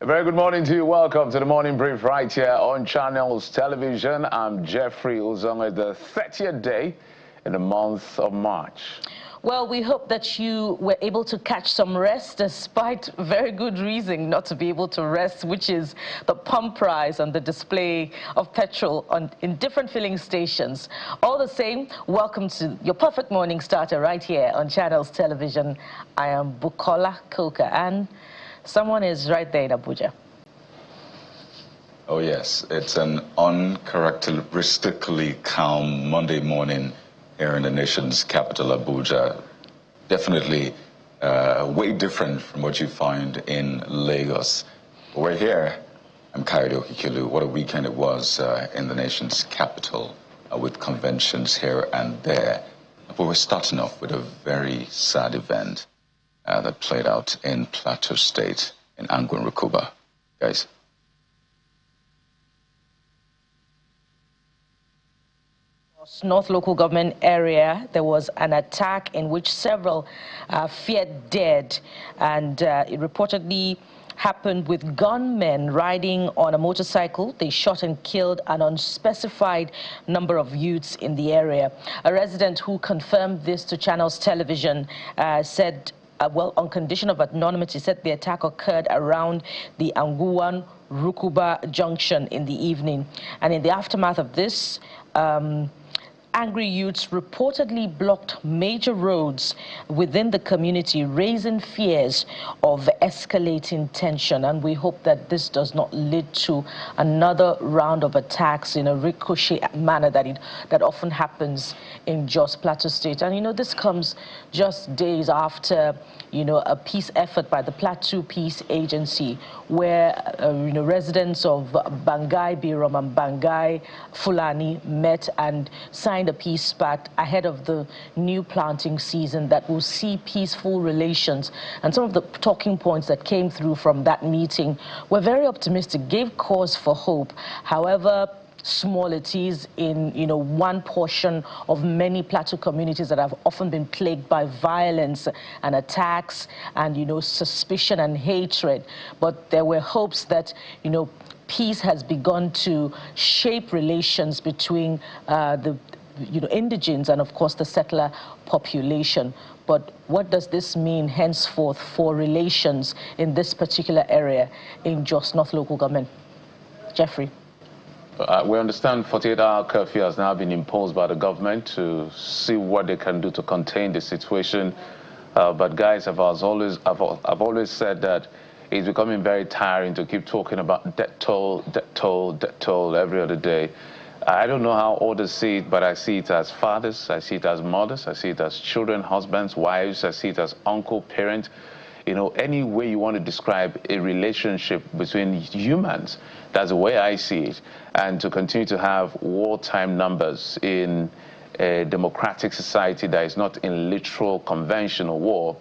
A very good morning to you. Welcome to the Morning Brief right here on Channels Television. I'm Jeffrey Uzonga, the 30th day in the month of March. Well, we hope that you were able to catch some rest despite very good reason not to be able to rest, which is the pump price and the display of petrol in different filling stations. All the same, welcome to your perfect morning starter right here on Channels Television. I am Bukola Koka, and someone is right there in Abuja. Oh yes, it's an uncharacteristically calm Monday morning here in the nation's capital, Abuja. Definitely way different from what you find in Lagos. We're here. I'm Kayode Okikilu. What a weekend it was in the nation's capital with conventions here and there. But we're starting off with a very sad event that played out in Plateau State in Rukuba. Guys. North local government area, there was an attack in which several feared dead, and it reportedly happened with gunmen riding on a motorcycle. They shot and killed an unspecified number of youths in the area. A resident who confirmed this to Channels Television said, well, on condition of anonymity, said the attack occurred around the Rukuba junction in the evening. And in the aftermath of this, angry youths reportedly blocked major roads within the community, raising fears of escalating tension. And we hope that this does not lead to another round of attacks in a ricochet manner that often happens in Jos Plateau State. And, you know, this comes just days after, you know, a peace effort by the Plateau Peace Agency, where, you know, residents of Bangai Birom and Bangai Fulani met and signed a peace pact ahead of the new planting season that will see peaceful relations. And some of the talking points that came through from that meeting were very optimistic, gave cause for hope. However small it is in, you know, one portion of many Plateau communities that have often been plagued by violence and attacks and, you know, suspicion and hatred. But there were hopes that, you know, peace has begun to shape relations between the indigenes and, of course, the settler population. But what does this mean henceforth for relations in this particular area in Jos North local government? Jeffrey. We understand 48-hour curfew has now been imposed by the government to see what they can do to contain the situation. But guys, I've always said that it's becoming very tiring to keep talking about death toll every other day. I don't know how others see it, but I see it as fathers, I see it as mothers, I see it as children, husbands, wives, I see it as uncle, parent. You know, any way you want to describe a relationship between humans, that's the way I see it. And to continue to have wartime numbers in a democratic society that is not in literal conventional war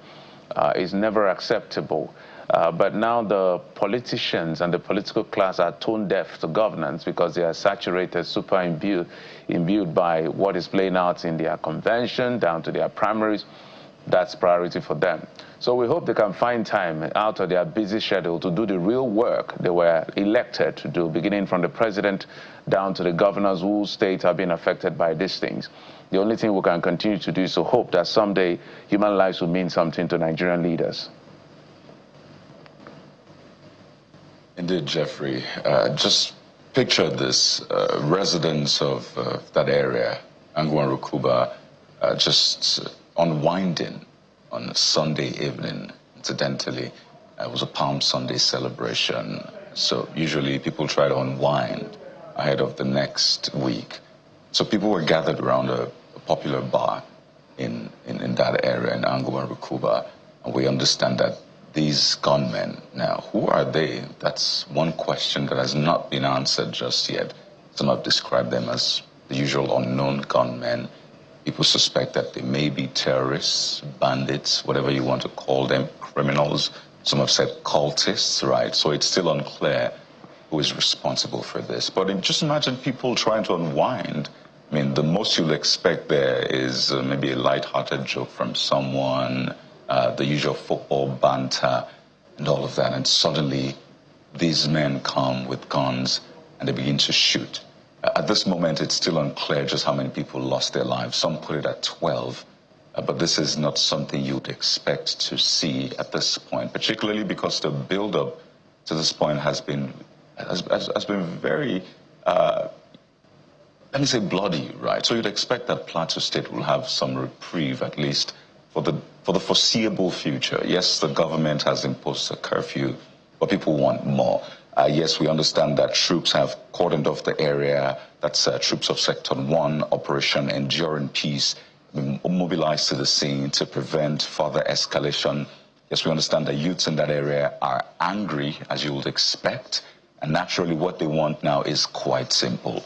is never acceptable. But now the politicians and the political class are tone deaf to governance because they are saturated, super imbued by what is playing out in their convention, down to their primaries. That's priority for them. So we hope they can find time out of their busy schedule to do the real work they were elected to do, beginning from the president down to the governors whose states have been affected by these things. The only thing we can continue to do is to hope that someday human lives will mean something to Nigerian leaders. Indeed, Jeffrey. Just picture this. Residents of that area, Rukuba, just unwinding on a Sunday evening. Incidentally, it was a Palm Sunday celebration. So usually people try to unwind ahead of the next week. So people were gathered around a popular bar in that area in Rukuba. And we understand that these gunmen, now, who are they? That's one question that has not been answered just yet. Some have described them as the usual unknown gunmen. People suspect that they may be terrorists, bandits, whatever you want to call them, criminals. Some have said cultists, right? So it's still unclear who is responsible for this. But just imagine people trying to unwind. I mean, the most you'll expect there is maybe a light-hearted joke from someone, the usual football banter and all of that. And suddenly these men come with guns and they begin to shoot. At this moment, it's still unclear just how many people lost their lives. Some put it at 12. But this is not something you'd expect to see at this point, particularly because the build-up to this point has been very, let me say, bloody, right? So you'd expect that Plateau State will have some reprieve, at least for the foreseeable future. Yes, the government has imposed a curfew, but people want more. Yes, we understand that troops have cordoned off the area. That's troops of Sector 1, Operation Enduring Peace, mobilized to the scene to prevent further escalation. Yes, we understand that youths in that area are angry, as you would expect, and naturally what they want now is quite simple: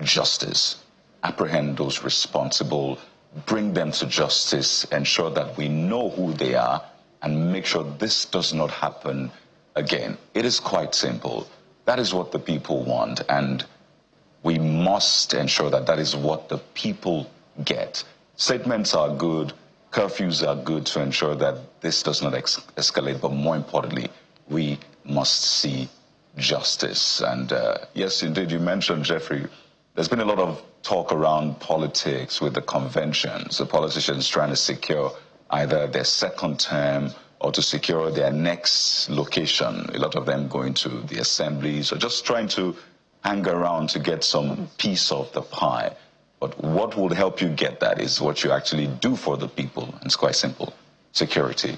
justice. Apprehend those responsible, bring them to justice, ensure that we know who they are, and make sure this does not happen again. It is quite simple. That is what the people want, and we must ensure that that is what the people get. Statements are good, curfews are good to ensure that this does not escalate, but more importantly, we must see justice. And yes, indeed, you mentioned, Jeffrey, there's been a lot of talk around politics with the conventions, the politicians trying to secure either their second term or to secure their next location. A lot of them going to the assemblies or just trying to hang around to get some piece of the pie. But what will help you get that is what you actually do for the people. It's quite simple: security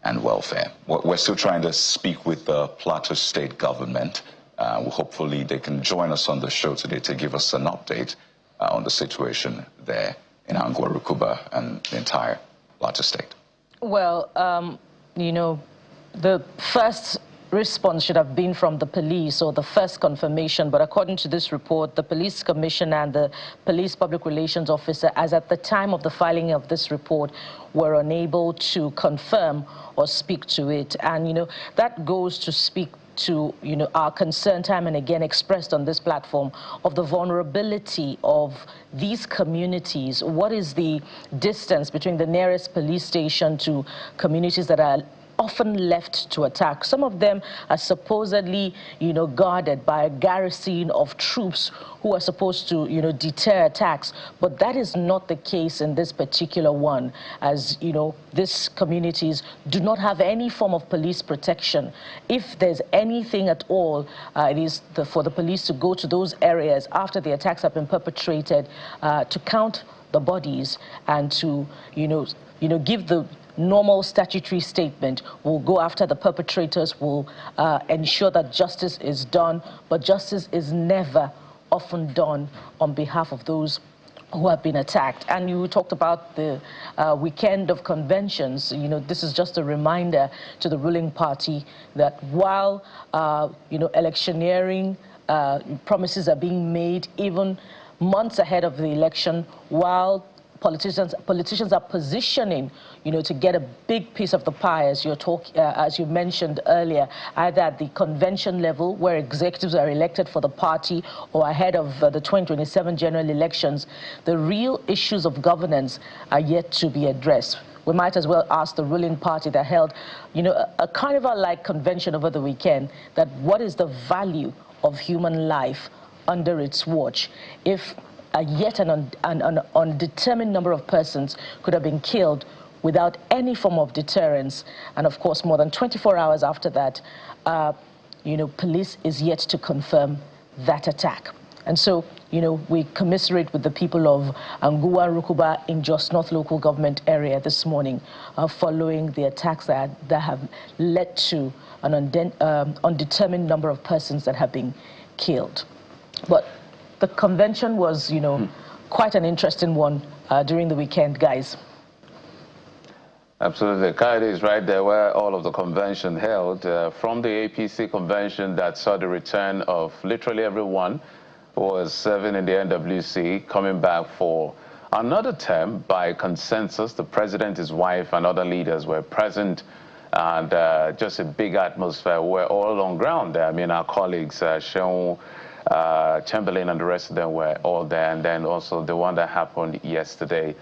and welfare. We're still trying to speak with the Plateau State government. Hopefully they can join us on the show today to give us an update on the situation there in Kwankwaso and the entire Plateau State. Well, you know, the first response should have been from the police, or the first confirmation, but according to this report, the police commissioner and the police public relations officer, as at the time of the filing of this report, were unable to confirm or speak to it. And, you know, that goes to speak to, you know, our concern time and again expressed on this platform of the vulnerability of these communities. What is the distance between the nearest police station to communities that are often left to attack? Some of them are supposedly, you know, guarded by a garrison of troops who are supposed to, you know, deter attacks. But that is not the case in this particular one, as, you know, these communities do not have any form of police protection. If there's anything at all, it is for the police to go to those areas after the attacks have been perpetrated to count the bodies and to, you know, give the normal statutory statement. Will go after the perpetrators, will ensure that justice is done, but justice is never often done on behalf of those who have been attacked. And you talked about the weekend of conventions. You know, this is just a reminder to the ruling party that while, you know, electioneering promises are being made even months ahead of the election, while politicians are positioning, you know, to get a big piece of the pie, as you mentioned earlier, either at the convention level, where executives are elected for the party, or ahead of the 2027 general elections. The real issues of governance are yet to be addressed. We might as well ask the ruling party that held, you know, a carnival-like convention over the weekend, that what is the value of human life under its watch if yet an undetermined number of persons could have been killed without any form of deterrence. And of course, more than 24 hours after that, you know, police is yet to confirm that attack. And so, you know, we commiserate with the people of Kwankwaso in Jos North local government area this morning, following the attacks that have led to an undetermined number of persons that have been killed. But the convention was, you know, quite an interesting one during the weekend, guys. Absolutely. Kaide is right there where all of the convention held. From the APC convention that saw the return of literally everyone who was serving in the NWC coming back for another term by consensus. The president, his wife, and other leaders were present, and just a big atmosphere. We're all on ground there. I mean, our colleagues, Sean, Chamberlain and the rest of them were all there, and then also the one that happened yesterday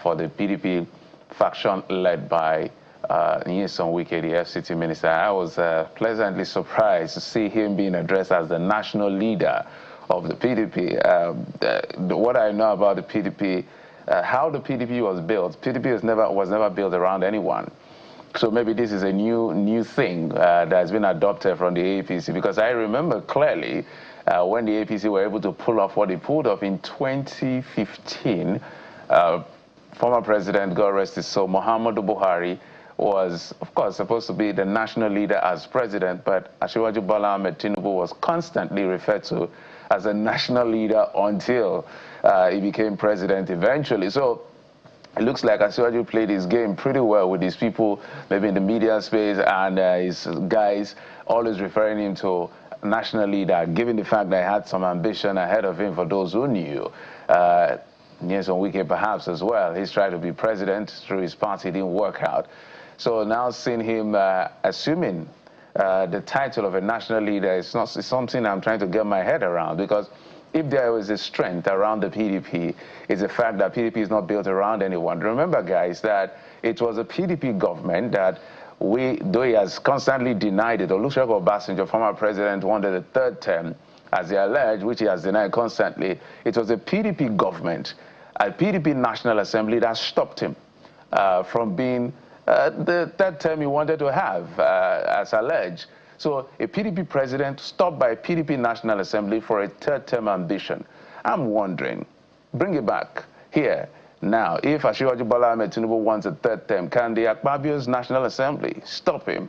for the PDP faction led by Nyesom Wike, the FCT minister. I was pleasantly surprised to see him being addressed as the national leader of the PDP. What I know about the PDP, how the PDP was built, PDP was never built around anyone. So maybe this is a new thing that's been adopted from the APC, because I remember clearly when the APC were able to pull off what they pulled off in 2015. Former President, God rest his soul, Muhammadu Buhari, was, of course, supposed to be the national leader as president, but Asiwaju Bola Ahmed Tinubu was constantly referred to as a national leader until he became president eventually. So it looks like Asiwaju played his game pretty well with these people, maybe in the media space, and his guys always referring him to national leader, given the fact that he had some ambition ahead of him for those who knew. Nyesom Wike perhaps as well. He's tried to be president through his party, it didn't work out. So now seeing him assuming the title of a national leader is something I'm trying to get my head around, because if there was a strength around the PDP, it's the fact that PDP is not built around anyone. Remember, guys, that it was a PDP government that though he has constantly denied it, Olusegun Obasanjo, former president, wanted a third term, as they allege, which he has denied constantly. It was a PDP government, a PDP National Assembly that stopped him from being the third term he wanted to have, as alleged. So a PDP president stopped by a PDP National Assembly for a third term ambition. I'm wondering, bring it back here. Now, if Asiwaju Bola Ahmed Tinubu wants a third term, can the Akpabio's National Assembly stop him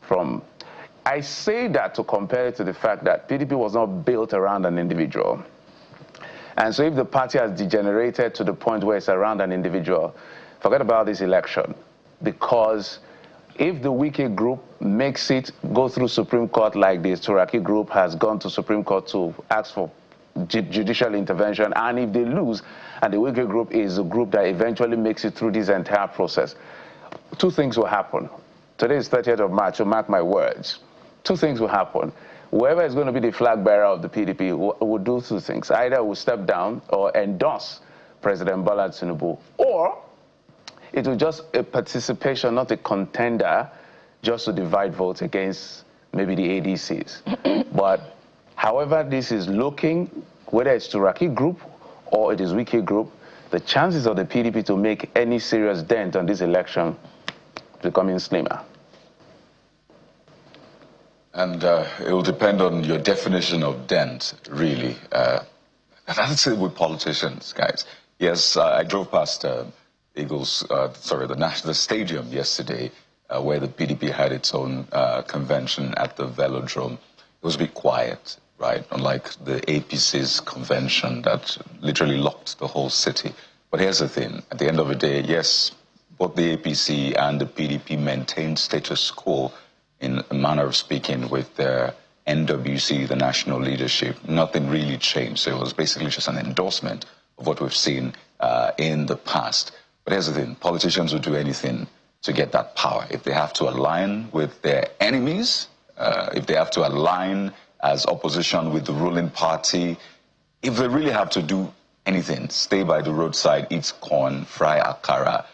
from... I say that to compare it to the fact that PDP was not built around an individual. And so if the party has degenerated to the point where it's around an individual, forget about this election. Because if the Wike group makes it go through Supreme Court like this, Turaki group has gone to Supreme Court to ask for judicial intervention, and if they lose, and the Wike group is a group that eventually makes it through this entire process, two things will happen. Today is 30th of March, so mark my words. Two things will happen. Whoever is going to be the flag bearer of the PDP will do two things. Either will step down or endorse President Bola Tinubu, or it will just a participation, not a contender, just to divide votes against maybe the ADCs. But however this is looking, whether it's Turaki group or it is Wike group, the chances of the PDP to make any serious dent on this election becoming slimmer. And it will depend on your definition of dent, really. That's it with politicians, guys. Yes, I drove past the stadium yesterday, where the PDP had its own convention at the Velodrome. It was a bit quiet, right? Unlike the APC's convention that literally locked the whole city. But here's the thing, at the end of the day, yes, both the APC and the PDP maintained status quo in a manner of speaking with the NWC, the national leadership. Nothing really changed. So it was basically just an endorsement of what we've seen in the past. But here's the thing, politicians will do anything to get that power. If they have to align with their enemies, if they have to align as opposition with the ruling party, if they really have to do anything, stay by the roadside, eat corn, fry akara,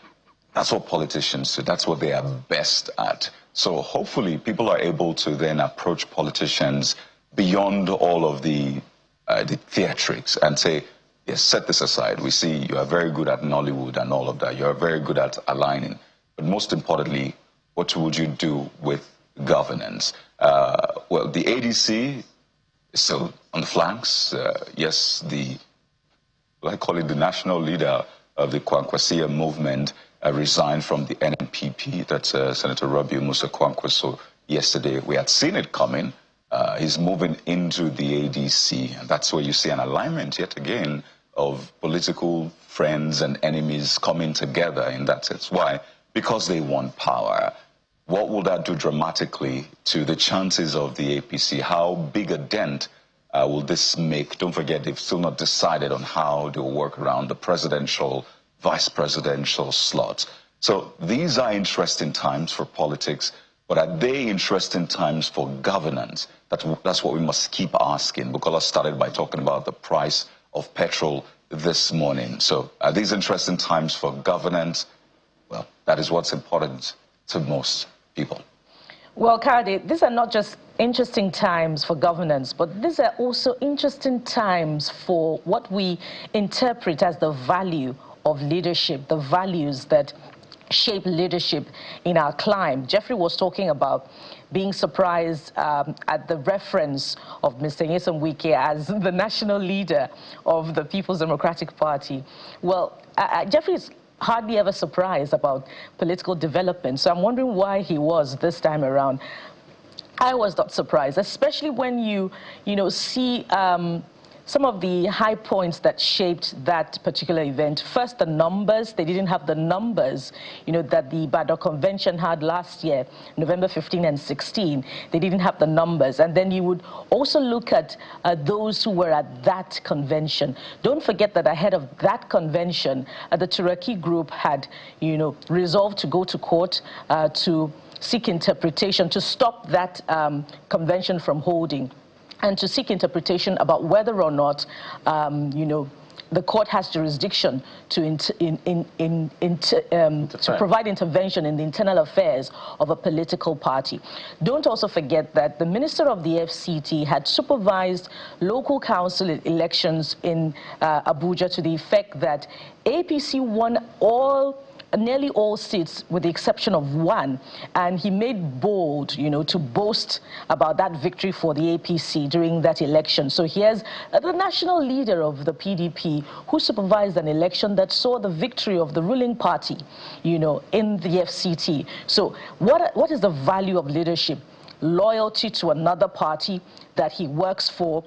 that's what politicians do. That's what they are best at. So hopefully people are able to then approach politicians beyond all of the theatrics and say, yes, set this aside. We see you are very good at Nollywood and all of that. You are very good at aligning. But most importantly, what would you do with governance? Well, the ADC is still on the flanks. Yes, I call it the national leader of the Kwankwaso movement, resigned from the NNPP. That's Senator Rabiu Musa Kwankwaso yesterday. We had seen it coming. He's moving into the ADC, and that's where you see an alignment yet again of political friends and enemies coming together in that sense. Why? Because they want power. What will that do dramatically to the chances of the APC? How big a dent will this make? Don't forget, they've still not decided on how they'll work around the presidential, vice presidential slots. So these are interesting times for politics, but are they interesting times for governance? That's what we must keep asking. Bukola started by talking about the price of petrol this morning. So are these interesting times for governance? Well, that is what's important to most people? Well, Kade, these are not just interesting times for governance, but these are also interesting times for what we interpret as the value of leadership, the values that shape leadership in our climb. Jeffrey was talking about being surprised at the reference of Mr. Nyesom Wike as the national leader of the People's Democratic Party. Well, Jeffrey is hardly ever surprised about political development, so I'm wondering why he was this time around. I was not surprised, especially when you see some of the high points that shaped that particular event. First, the numbers. They didn't have the numbers, that the Ibadan Convention had last year, November 15 and 16. They didn't have the numbers. And then you would also look at those who were at that convention. Don't forget that ahead of that convention, the Turaki group had, resolved to go to court to seek interpretation to stop that convention from holding, and to seek interpretation about whether or not, the court has jurisdiction to provide intervention in the internal affairs of a political party. Don't also forget that the Minister of the FCT had supervised local council elections in Abuja to the effect that APC won nearly all seats with the exception of one, and he made bold, to boast about that victory for the APC during that election. So here's the national leader of the PDP who supervised an election that saw the victory of the ruling party, in the FCT. So what is the value of leadership? Loyalty to another party that he works for,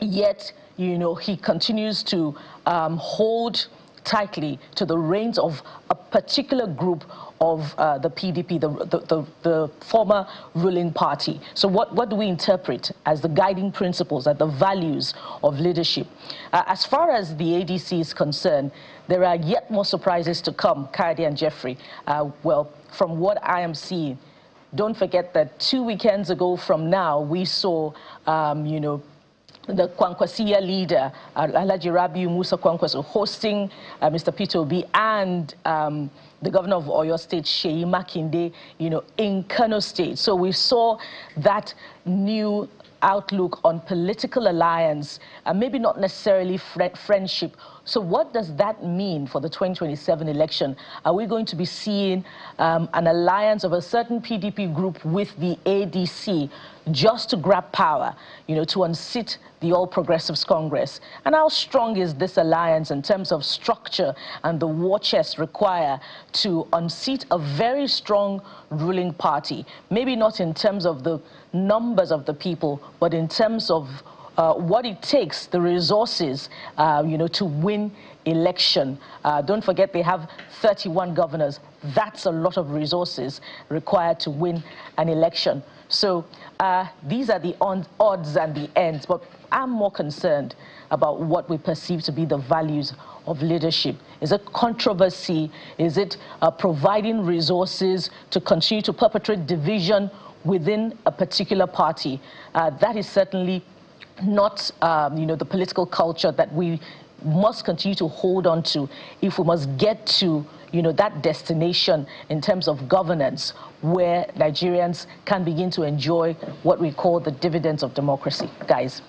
yet, he continues to hold tightly to the reins of a particular group of the PDP, the former ruling party. So what do we interpret as the guiding principles, as the values of leadership? As far as the ADC is concerned, there are yet more surprises to come, Kayode and Jeffrey. Well, from what I am seeing, don't forget that 2 weekends ago from now, we saw, the Kwankwaso leader, Alhaji Rabiu Musa Kwankwaso, hosting Mr. Peter Obi and the governor of Oyo State, Seyi Makinde, in Kano State. So we saw that new outlook on political alliance, maybe not necessarily friendship. So what does that mean for the 2027 election? Are we going to be seeing an alliance of a certain PDP group with the ADC just to grab power, to unseat the All Progressives Congress? And how strong is this alliance in terms of structure and the war chest required to unseat a very strong ruling party? Maybe not in terms of the numbers of the people, but in terms of what it takes, the resources, to win election. Don't forget they have 31 governors. That's a lot of resources required to win an election. So these are the odds and the ends, but I'm more concerned about what we perceive to be the values of leadership. Is it controversy? Is it providing resources to continue to perpetrate division within a particular party? That is certainly not, the political culture that we must continue to hold on to if we must get to, that destination in terms of governance where Nigerians can begin to enjoy what we call the dividends of democracy. Guys.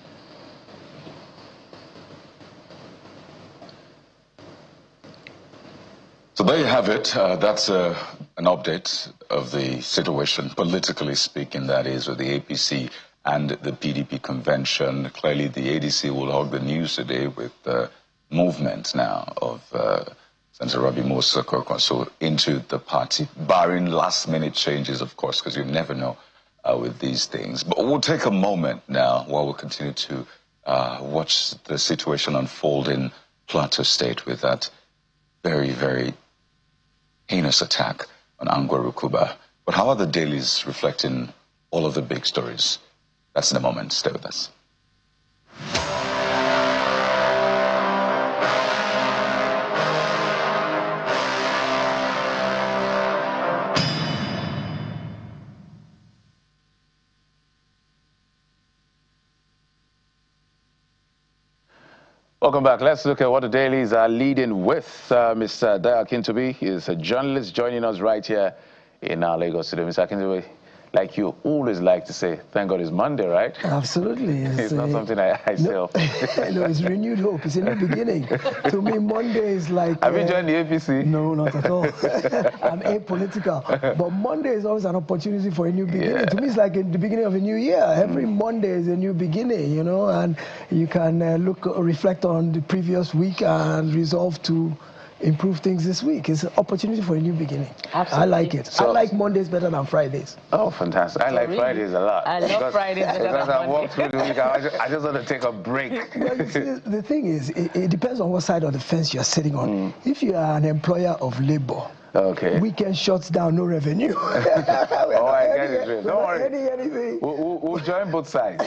So there you have it. That's an update of the situation, politically speaking, that is, with the APC and the PDP convention. Clearly, the ADC will hog the news today with the movement now of Senator Rabiu Musa Kwankwaso into the party, barring last-minute changes, of course, because you never know with these things. But we'll take a moment now while we continue to watch the situation unfold in Plateau State with that very, very heinous attack on Angwa-Rukuba. But how are the dailies reflecting all of the big stories? That's in a moment. Stay with us. Welcome back. Let's look at what the dailies are leading with. Mr. Dayakintobi is a journalist joining us right here in our Lagos City. Mr. Akintobi, like you always like to say, thank God it's Monday, right? Absolutely. It's not something I say often. No, it's renewed hope. It's a new beginning. To me, Monday is like... Have you joined the APC? No, not at all. I'm apolitical. But Monday is always an opportunity for a new beginning. Yeah. To me, it's like the beginning of a new year. Every Monday is a new beginning, you know, and you can reflect on the previous week and resolve to improve things this week. It's an opportunity for a new beginning. Absolutely. I like it. So, I like Mondays better than Fridays. Oh, fantastic. I like really? Fridays a lot. I love Fridays better than Because I Monday. walk through the week, I just want to take a break. Well, you see, the thing is, it depends on what side of the fence you're sitting on. If you are an employer of labor, okay. weekend shuts down, no revenue. Oh, I get it. Don't worry. Anything. We'll join both sides.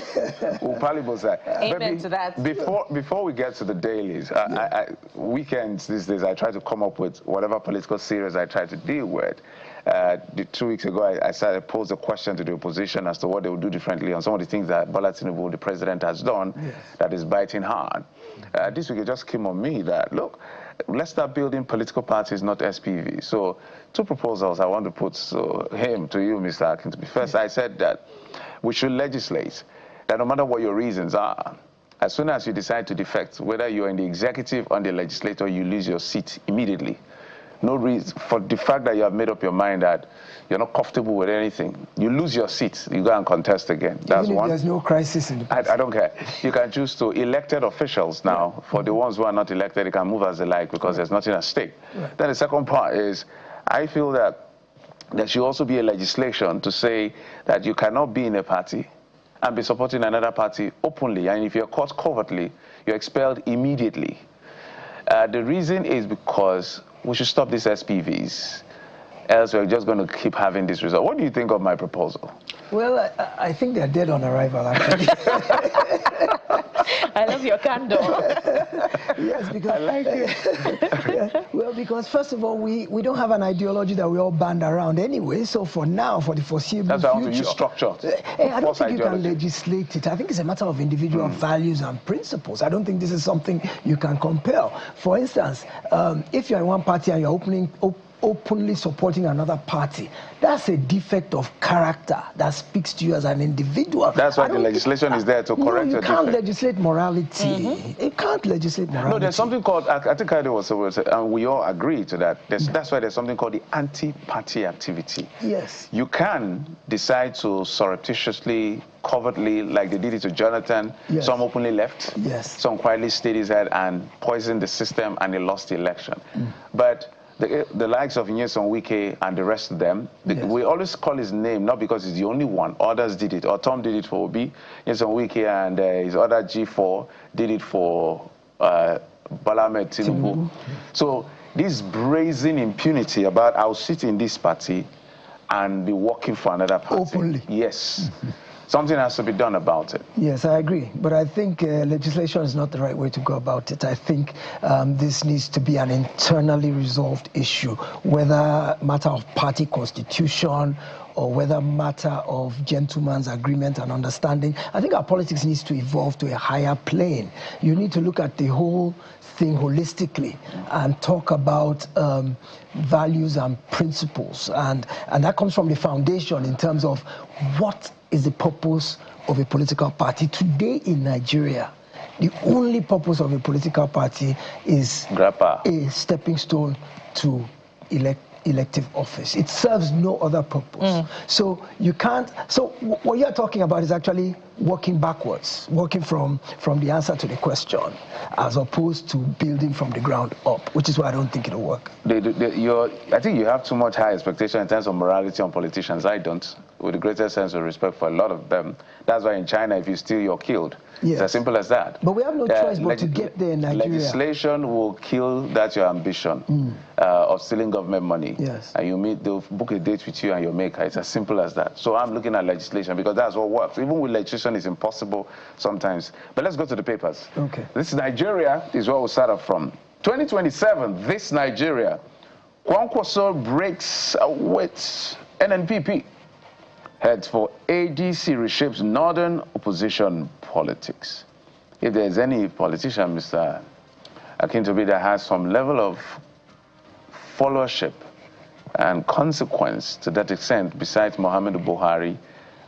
We'll probably both sides. Amen to that. Before we get to the dailies, weekends these days, I try to come up with whatever political series I try to deal with. 2 weeks ago, I started posed a question to the opposition as to what they would do differently on some of the things that Bola Tinubu, the president, has done that is biting hard. This week, it just came on me that, look, let's start building political parties, not SPV. So 2 proposals I want to put to you, Mr. Akintobi. First, I said that we should legislate that no matter what your reasons are, as soon as you decide to defect, whether you're in the executive or the legislature, you lose your seat immediately. No reason for the fact that you have made up your mind that you're not comfortable with anything. You lose your seat, you go and contest again. That's Even if one. there's no crisis in the party. I don't care. You can choose to elected officials now. For the ones who are not elected, they can move as they like because there's nothing at stake. Then the second part is, I feel that there should also be a legislation to say that you cannot be in a party and be supporting another party openly, and if you're caught covertly, you're expelled immediately. The reason is because we should stop these SPVs, else we're just going to keep having this result. What do you think of my proposal? Well, I think they're dead on arrival, actually. I love your candor. Yes, because I like it. Well, because first of all, we don't have an ideology that we all band around anyway. So for now, for the foreseeable That's why I future, want to use structure. I don't think you can legislate it. I think it's a matter of individual values and principles. I don't think this is something you can compel. For instance, if you're in one party and you're openly supporting another party, that's a defect of character that speaks to you as an individual. That's why the legislation is there to correct you the can't defect. legislate morality. You can't legislate morality. No, there's something called, I think I was, and we all agree to that. That's why there's something called the anti-party activity. Yes. You can decide to surreptitiously, covertly, like they did it to Jonathan. Yes. Some openly left. Yes. Some quietly stayed his head and poisoned the system, and they lost the election. But the likes of Nyesom Wike and the rest of them, we always call his name, not because he's the only one. Others did it. Or Tom did it for Obi. Nyesom Wike and his other G4 did it for Bola Ahmed Tinubu. So this brazen impunity about I'll sit in this party and be working for another party. Openly. Yes. Something has to be done about it. Yes, I agree. But I think legislation is not the right way to go about it. I think this needs to be an internally resolved issue, whether matter of party constitution or whether matter of gentleman's agreement and understanding. I think our politics needs to evolve to a higher plane. You need to look at the whole thing holistically and talk about values and principles. And that comes from the foundation in terms of what is the purpose of a political party. Today in Nigeria, the only purpose of a political party is a stepping stone to elective office. It serves no other purpose. So you can't, so what you're talking about is actually working backwards, working from the answer to the question, as opposed to building from the ground up, which is why I don't think it'll work. I think you have too much high expectation in terms of morality on politicians. I don't, with the greatest sense of respect for a lot of them. That's why in China, if you steal, you're killed. Yes. It's as simple as that. But we have no choice but to get there in Nigeria. Legislation will kill that your ambition of stealing government money. Yes. And they'll book a date with you and your maker. It's as simple as that. So I'm looking at legislation because that's what works. Even with legislation, it's impossible sometimes. But let's go to the papers. Okay. This Nigeria is where we'll start off from. 2027, this Nigeria. Kwankwaso breaks with NNPP. Heads for ADC reshapes northern opposition politics. If there's any politician, Mr. Akintobi, that has some level of followership and consequence to that extent, besides Muhammadu Buhari,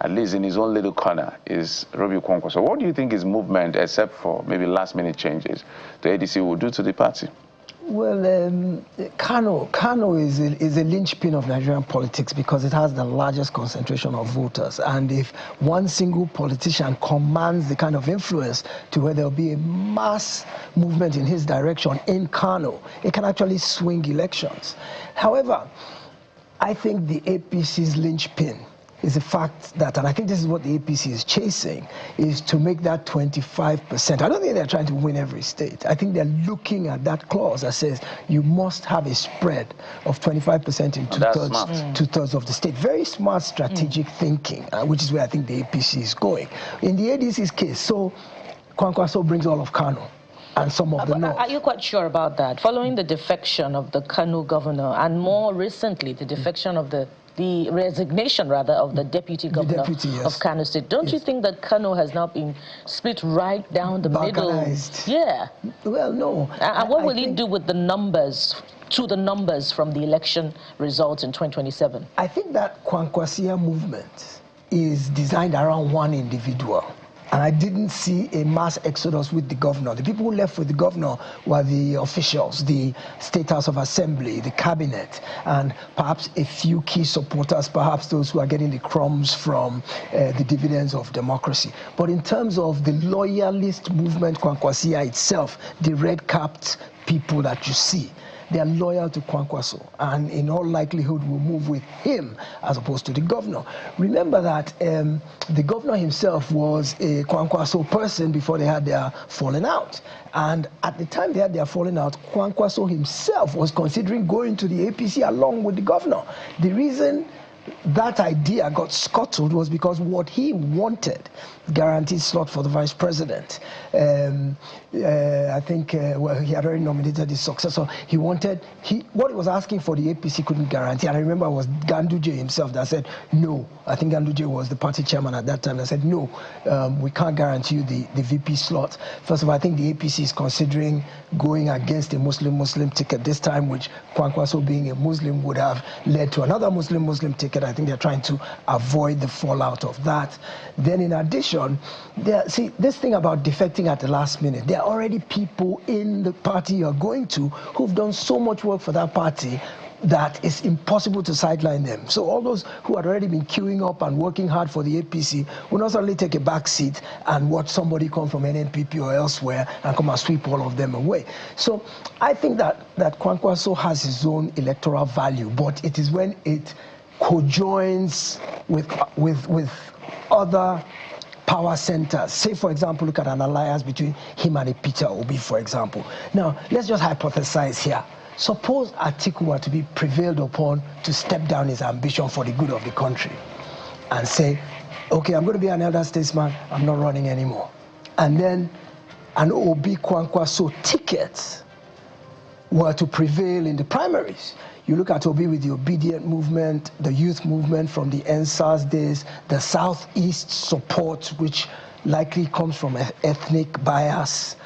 at least in his own little corner, is Robbie Kwankwaso. So what do you think his movement, except for maybe last-minute changes, the ADC will do to the party? Well, Kano is a linchpin of Nigerian politics because it has the largest concentration of voters. And if one single politician commands the kind of influence to where there'll be a mass movement in his direction in Kano, it can actually swing elections. However, I think the APC's linchpin is the fact that, and I think this is what the APC is chasing, is to make that 25%. I don't think they're trying to win every state. I think they're looking at that clause that says you must have a spread of 25% in two-thirds of the state. Very smart strategic thinking, which is where I think the APC is going. In the ADC's case, so Kwankwaso brings all of Kano and some of the north. Are you quite sure about that? Following the defection of the Kano governor, and more recently the defection of the resignation, rather, of the deputy governor of Kano State. Don't you think that Kano has now been split right down the middle? Yeah. Well, no. And what will he do with the numbers, from the election results in 2027? I think that Kwankwasia movement is designed around one individual. And I didn't see a mass exodus with the governor. The people who left with the governor were the officials, the State House of Assembly, the cabinet, and perhaps a few key supporters, perhaps those who are getting the crumbs from the dividends of democracy. But in terms of the loyalist movement, Kwankwasia itself, the red-capped people that you see, they are loyal to Kwankwaso, and in all likelihood will move with him as opposed to the governor. Remember that the governor himself was a Kwankwaso person before they had their falling out. And at the time they had their falling out, Kwankwaso himself was considering going to the APC along with the governor. The reason that idea got scuttled was because what he wanted, guaranteed slot for the vice president. I think well, he had already nominated his successor. He wanted, what he was asking for, the APC couldn't guarantee. And I remember it was Ganduje himself that said no. I think Ganduje was the party chairman at that time that said no, we can't guarantee you the VP slot. First of all, I think the APC is considering going against a Muslim ticket this time, which Kwankwaso being a Muslim would have led to another Muslim ticket. I think they're trying to avoid the fallout of that. Then in addition, see, this thing about defecting at the last minute, there are already people in the party you're going to who've done so much work for that party that it's impossible to sideline them. So all those who had already been queuing up and working hard for the APC will not suddenly take a back seat and watch somebody come from NNPP or elsewhere and come and sweep all of them away. So I think that Kwankwaso has his own electoral value, but it is when it co-joins with other power centers. Say, for example, look at an alliance between him and a Peter Obi, for example. Now, let's just hypothesize here. Suppose Atiku were to be prevailed upon to step down his ambition for the good of the country and say, okay, I'm going to be an elder statesman, I'm not running anymore. And then an Obi Kwankwaso ticket were to prevail in the primaries. You look at Obi with the obedient movement, the youth movement from the NSAS days, the Southeast support, which likely comes from ethnic bias,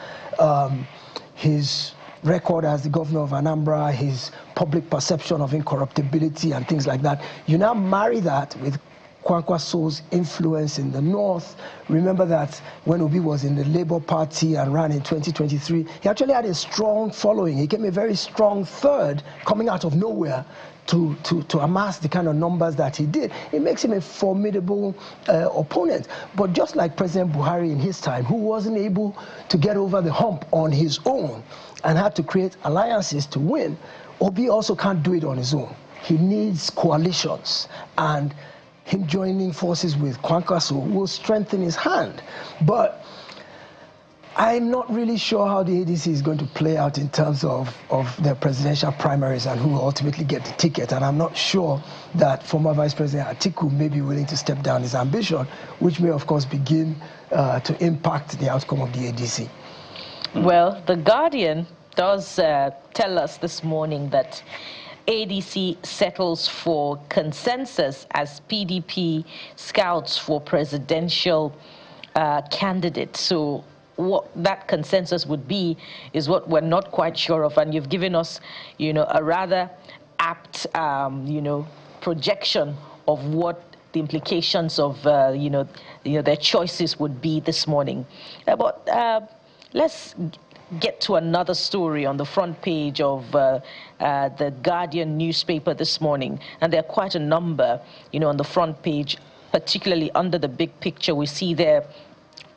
his record as the governor of Anambra, his public perception of incorruptibility and things like that. You now marry that with Kwankwaso's influence in the north. Remember that when Obi was in the Labour Party and ran in 2023, he actually had a strong following. He came a very strong third coming out of nowhere to amass the kind of numbers that he did. It makes him a formidable opponent. But just like President Buhari in his time, who wasn't able to get over the hump on his own and had to create alliances to win, Obi also can't do it on his own. He needs coalitions, and him joining forces with Kwankwaso will strengthen his hand. But I'm not really sure how the ADC is going to play out in terms of their presidential primaries and who will ultimately get the ticket. And I'm not sure that former Vice President Atiku may be willing to step down his ambition, which may, of course, begin to impact the outcome of the ADC. Well, The Guardian does tell us this morning that ADC settles for consensus as PDP scouts for presidential candidates. So what that consensus would be is what we're not quite sure of, and you've given us, you know, a rather apt, projection of what the implications of, their choices would be this morning. But let's get to another story on the front page of the Guardian newspaper this morning. And there are quite a number, on the front page, particularly under the big picture. We see there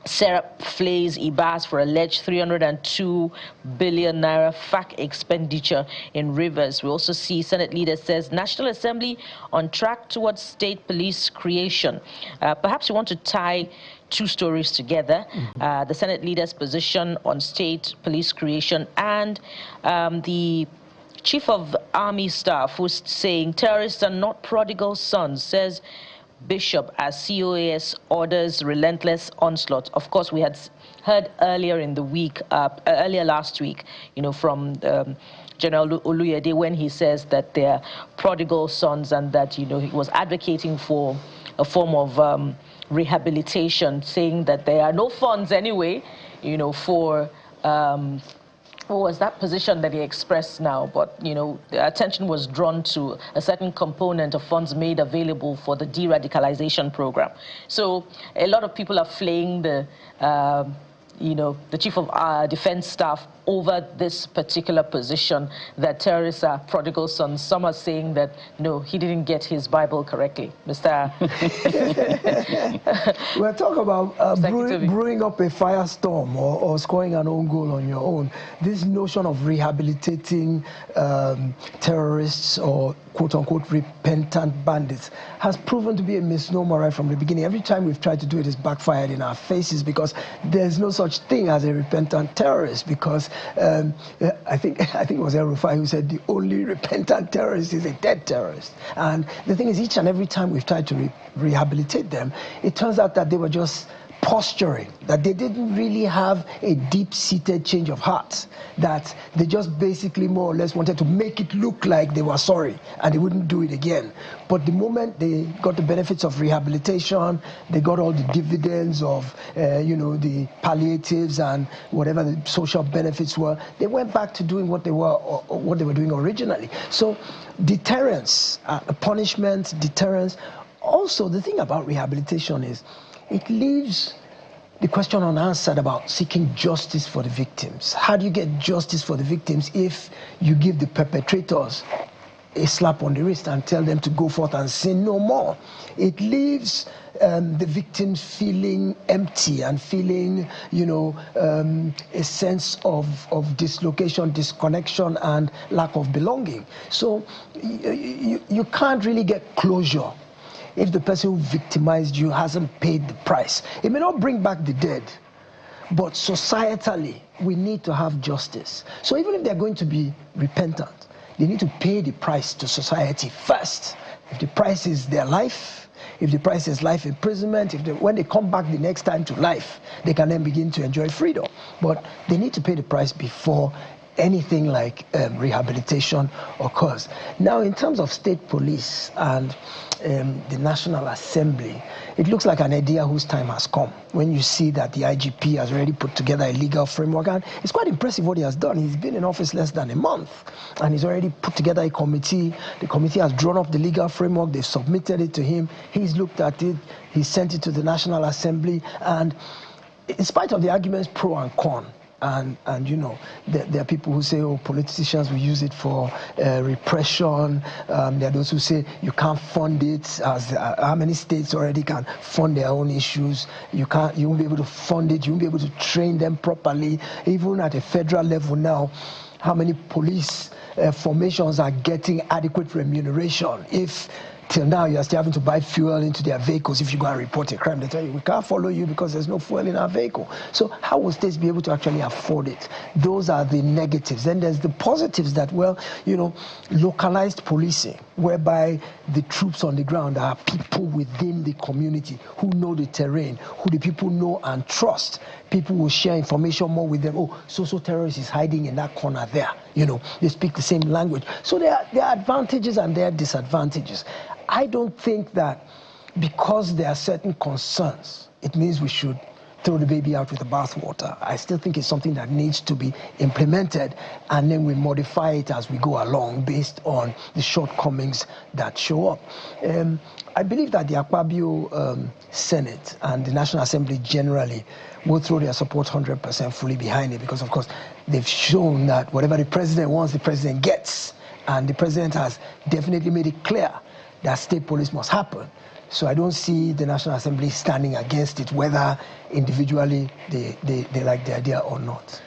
Serap flays Ibas for alleged 302 billion naira FAC expenditure in Rivers. We also see Senate leader says National Assembly on track towards state police creation. Perhaps you want to tie two stories together, the Senate leader's position on state police creation and the Chief of Army Staff who's saying terrorists are not prodigal sons, says Bishop as COAS orders relentless onslaught. Of course, we had heard earlier in the week, earlier last week, from General Oluyede when he says that they're prodigal sons and that, he was advocating for a form of rehabilitation, saying that there are no funds anyway, for what was that position that he expressed now? But, the attention was drawn to a certain component of funds made available for the de-radicalization program. So a lot of people are flaying the Chief of Defense Staff over this particular position that terrorists are prodigal sons. Some are saying that, no, he didn't get his Bible correctly. Mr. We're talking about brewing up a firestorm or scoring an own goal on your own. This notion of rehabilitating terrorists or quote-unquote repentant bandits has proven to be a misnomer right from the beginning. Every time we've tried to do it, it's backfired in our faces because there's no such thing as a repentant terrorist, because I think it was El Rufai who said the only repentant terrorist is a dead terrorist. And the thing is, each and every time we've tried to rehabilitate them, it turns out that they were just posturing, that they didn't really have a deep-seated change of heart, that they just basically more or less wanted to make it look like they were sorry and they wouldn't do it again. But the moment they got the benefits of rehabilitation, they got all the dividends of, the palliatives and whatever the social benefits were, they went back to doing what they were doing originally. So deterrence, punishment, deterrence. Also, the thing about rehabilitation is it leaves the question unanswered about seeking justice for the victims. How do you get justice for the victims if you give the perpetrators a slap on the wrist and tell them to go forth and sin no more? It leaves the victims feeling empty and feeling, a sense of dislocation, disconnection, and lack of belonging. So you can't really get closure if the person who victimized you hasn't paid the price. It may not bring back the dead, but societally, we need to have justice. So even if they're going to be repentant, they need to pay the price to society first. If the price is their life, if the price is life imprisonment, when they come back the next time to life, they can then begin to enjoy freedom. But they need to pay the price before anything like rehabilitation occurs. Now, in terms of state police and the National Assembly, it looks like an idea whose time has come. When you see that the IGP has already put together a legal framework, and it's quite impressive what he has done. He's been in office less than a month, and he's already put together a committee. The committee has drawn up the legal framework. They've submitted it to him. He's looked at it. He sent it to the National Assembly, and in spite of the arguments pro and con, and there are people who say, oh, politicians will use it for repression. There are those who say you can't fund it, as how many states already can fund their own issues. You won't be able to fund it. You won't be able to train them properly. Even at a federal level now, how many police formations are getting adequate remuneration? If till now you're still having to buy fuel into their vehicles, if you go and report a crime, they tell you, we can't follow you because there's no fuel in our vehicle. So how will states be able to actually afford it? Those are the negatives. Then there's the positives that, localized policing, whereby the troops on the ground are people within the community who know the terrain, who the people know and trust. People will share information more with them. Oh, so terrorist is hiding in that corner there. They speak the same language. So there are advantages and there are disadvantages. I don't think that because there are certain concerns, it means we should throw the baby out with the bathwater. I still think it's something that needs to be implemented, and then we modify it as we go along based on the shortcomings that show up. I believe that the Akpabio Senate and the National Assembly generally will throw their support 100% fully behind it, because of course they've shown that whatever the president wants, the president gets, and the president has definitely made it clear that state police must happen. So I don't see the National Assembly standing against it, whether individually they like the idea or not.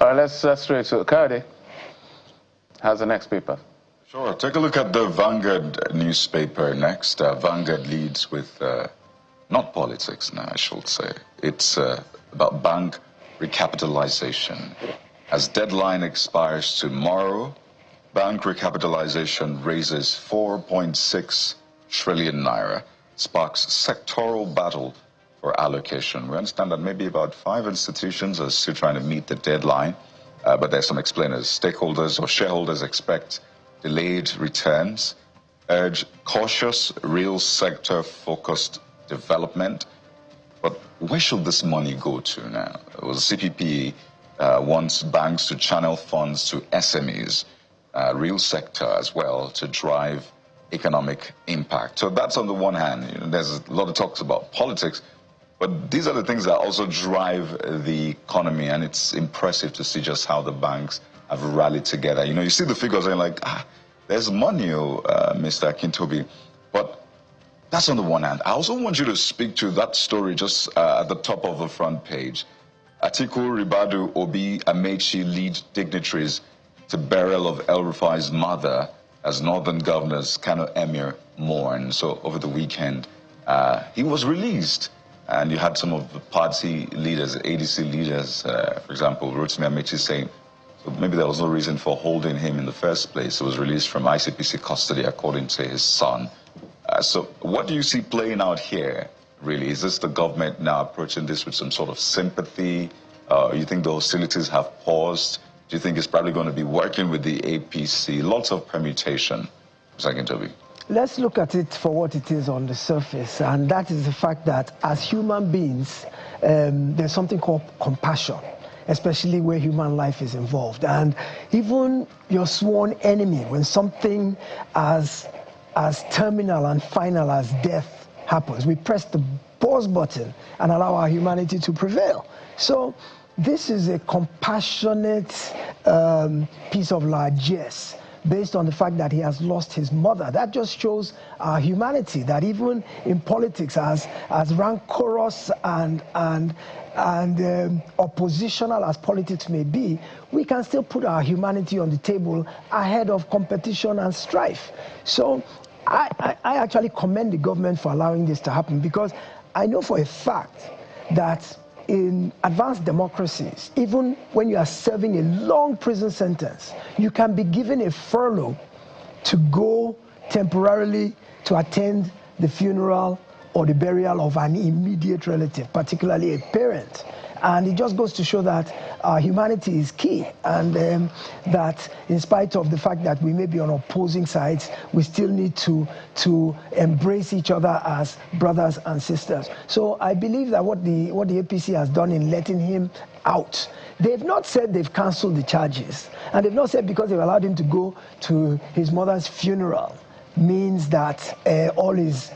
All right, let's straight to Kade. How's the next paper? Sure. Take a look at the Vanguard newspaper next. Vanguard leads with, not politics now, I should say. It's about bank recapitalization. As deadline expires tomorrow, bank recapitalization raises 4.6 trillion naira, sparks sectoral battle for allocation. We understand that maybe about 5 institutions are still trying to meet the deadline, but there's some explainers. Stakeholders or shareholders expect delayed returns, urge cautious, real sector-focused development. But where should this money go to now? Well, the CPP wants banks to channel funds to SMEs, real sector as well, to drive economic impact. So that's on the one hand. You know, there's a lot of talks about politics, but these are the things that also drive the economy, and it's impressive to see just how the banks have rallied together. You know, you see the figures and like, there's money, Mr. Akintobi, but that's on the one hand. I also want you to speak to that story just at the top of the front page. Atiku, Ribadu, Obi, Amechi lead dignitaries to burial of El Rufai's mother as northern governors Kano Emir mourn. So over the weekend, he was released. And you had some of the party leaders, ADC leaders, for example, Rotimi Amechi saying, so maybe there was no reason for holding him in the first place. He was released from ICPC custody, according to his son. So what do you see playing out here, really? Is this the government now approaching this with some sort of sympathy? You think the hostilities have paused? Do you think it's probably going to be working with the APC? Lots of permutation. Mr. Akintobi. Let's look at it for what it is on the surface, and that is the fact that as human beings, there's something called compassion, especially where human life is involved. And even your sworn enemy, when something as terminal and final as death happens, we press the pause button and allow our humanity to prevail. So this is a compassionate piece of largesse based on the fact that he has lost his mother. That just shows our humanity, that even in politics, as rancorous and oppositional as politics may be, we can still put our humanity on the table ahead of competition and strife. So I actually commend the government for allowing this to happen, because I know for a fact that in advanced democracies, even when you are serving a long prison sentence, you can be given a furlough to go temporarily to attend the funeral or the burial of an immediate relative, particularly a parent. And it just goes to show that our humanity is key, and that in spite of the fact that we may be on opposing sides, we still need to embrace each other as brothers and sisters. So I believe that what the APC has done in letting him out, they've not said they've cancelled the charges, and they've not said because they've allowed him to go to his mother's funeral means that all is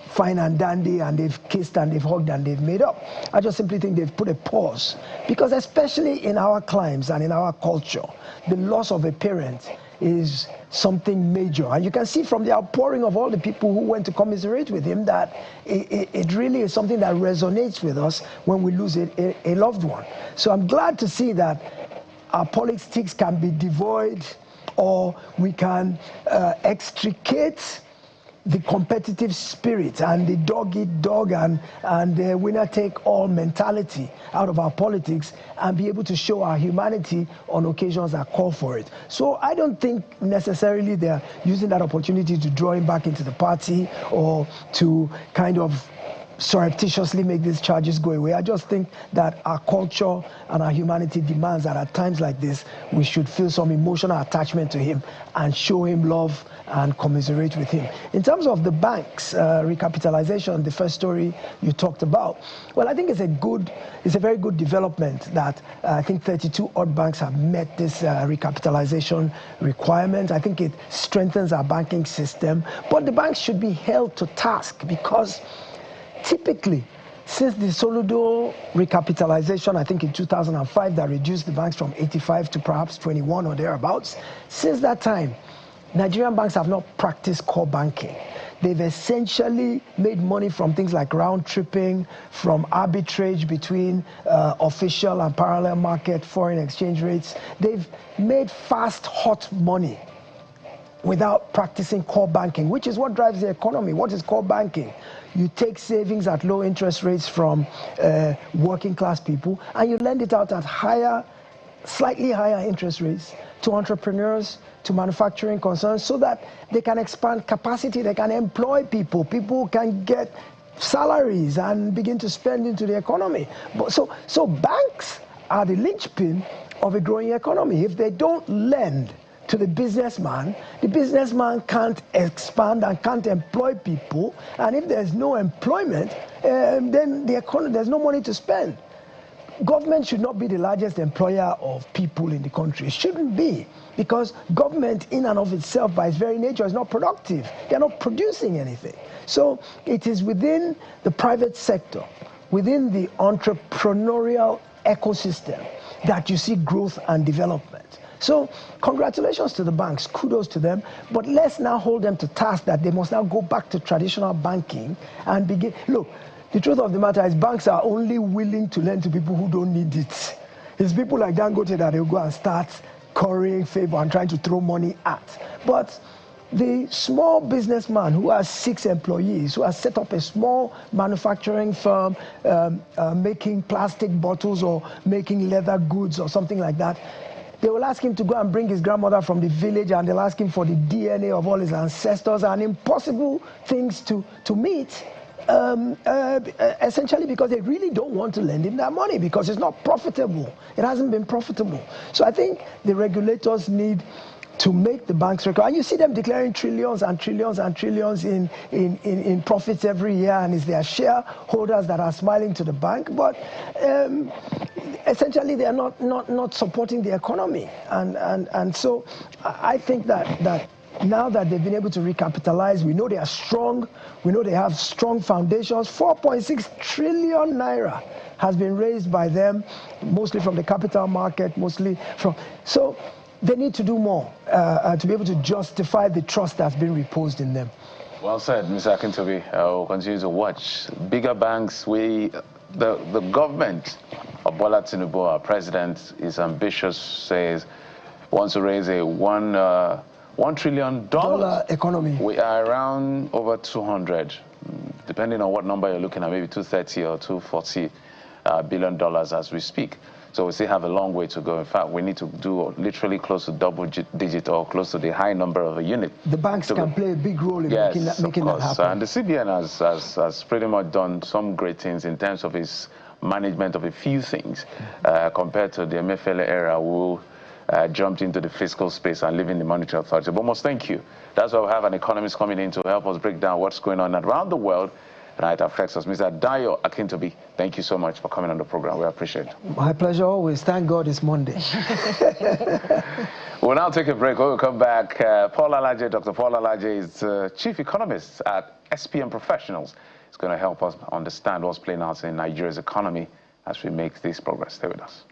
fine and dandy, and they've kissed and they've hugged and they've made up. I just simply think they've put a pause, because especially in our climes and in our culture, the loss of a parent is something major. And you can see from the outpouring of all the people who went to commiserate with him that it really is something that resonates with us when we lose a loved one. So I'm glad to see that our politics can be devoid, or we can extricate the competitive spirit and the dog-eat-dog and the winner-take-all mentality out of our politics, and be able to show our humanity on occasions that call for it. So I don't think necessarily they're using that opportunity to draw him back into the party, or to kind of surreptitiously make these charges go away. I just think that our culture and our humanity demands that at times like this, we should feel some emotional attachment to him and show him love and commiserate with him. In terms of the banks, recapitalization, the first story you talked about, well, I think it's a very good development that I think 32 odd banks have met this recapitalization requirement. I think it strengthens our banking system, but the banks should be held to task because typically, since the Soludo recapitalization, I think in 2005, that reduced the banks from 85 to perhaps 21 or thereabouts, since that time, Nigerian banks have not practiced core banking. They've essentially made money from things like round tripping, from arbitrage between official and parallel market foreign exchange rates. They've made fast, hot money without practicing core banking, which is what drives the economy. What is core banking? You take savings at low interest rates from working class people and you lend it out at higher, slightly higher interest rates to entrepreneurs, to manufacturing concerns, so that they can expand capacity, they can employ people, people can get salaries and begin to spend into the economy. So banks are the linchpin of a growing economy. If they don't lend to the businessman can't expand and can't employ people, and if there's no employment, then the economy, there's no money to spend. Government should not be the largest employer of people in the country. It shouldn't be, because government in and of itself, by its very nature, is not productive. They're not producing anything. So it is within the private sector, within the entrepreneurial ecosystem, that you see growth and development. So congratulations to the banks, kudos to them, but let's now hold them to task that they must now go back to traditional banking and begin. Look, the truth of the matter is banks are only willing to lend to people who don't need it. It's people like Dangote that they'll go and start currying favor and trying to throw money at. But the small businessman who has 6 employees, who has set up a small manufacturing firm, making plastic bottles or making leather goods or something like that, they will ask him to go and bring his grandmother from the village, and they'll ask him for the DNA of all his ancestors, and impossible things to meet, essentially because they really don't want to lend him that money because it's not profitable. It hasn't been profitable. So I think the regulators need to make the banks recover. And you see them declaring trillions and trillions and trillions in profits every year, and it's their shareholders that are smiling to the bank. But essentially, they are not supporting the economy. And so I think that now that they've been able to recapitalize, we know they are strong, we know they have strong foundations. 4.6 trillion naira has been raised by them, mostly from the capital market, mostly from... So they need to do more to be able to justify the trust that's been reposed in them. Well said, Mr. Akintobi. We'll continue to watch. Bigger banks, the government of Bola Tinubu, our president, is ambitious, says, wants to raise a $1 trillion economy. We are around over 200, depending on what number you're looking at, maybe 230 or 240 billion dollars as we speak. So we still have a long way to go. In fact, we need to do literally close to double digit or close to the high number of a unit. The banks can play a big role in making that happen. And the CBN has pretty much done some great things in terms of its management of a few things compared to the MFLA era, who jumped into the fiscal space and leaving the monetary authority. But most thank you. That's why we have an economist coming in to help us break down what's going on around the world and how it affects us. Mr. Dayo Akintobi, thank you so much for coming on the program. We appreciate it. My pleasure always. Thank God it's Monday. We'll now take a break. When we come back, Paul Alaje, Dr. Paul Alaje is Chief Economist at SPM Professionals. He's going to help us understand what's playing out in Nigeria's economy as we make this progress. Stay with us.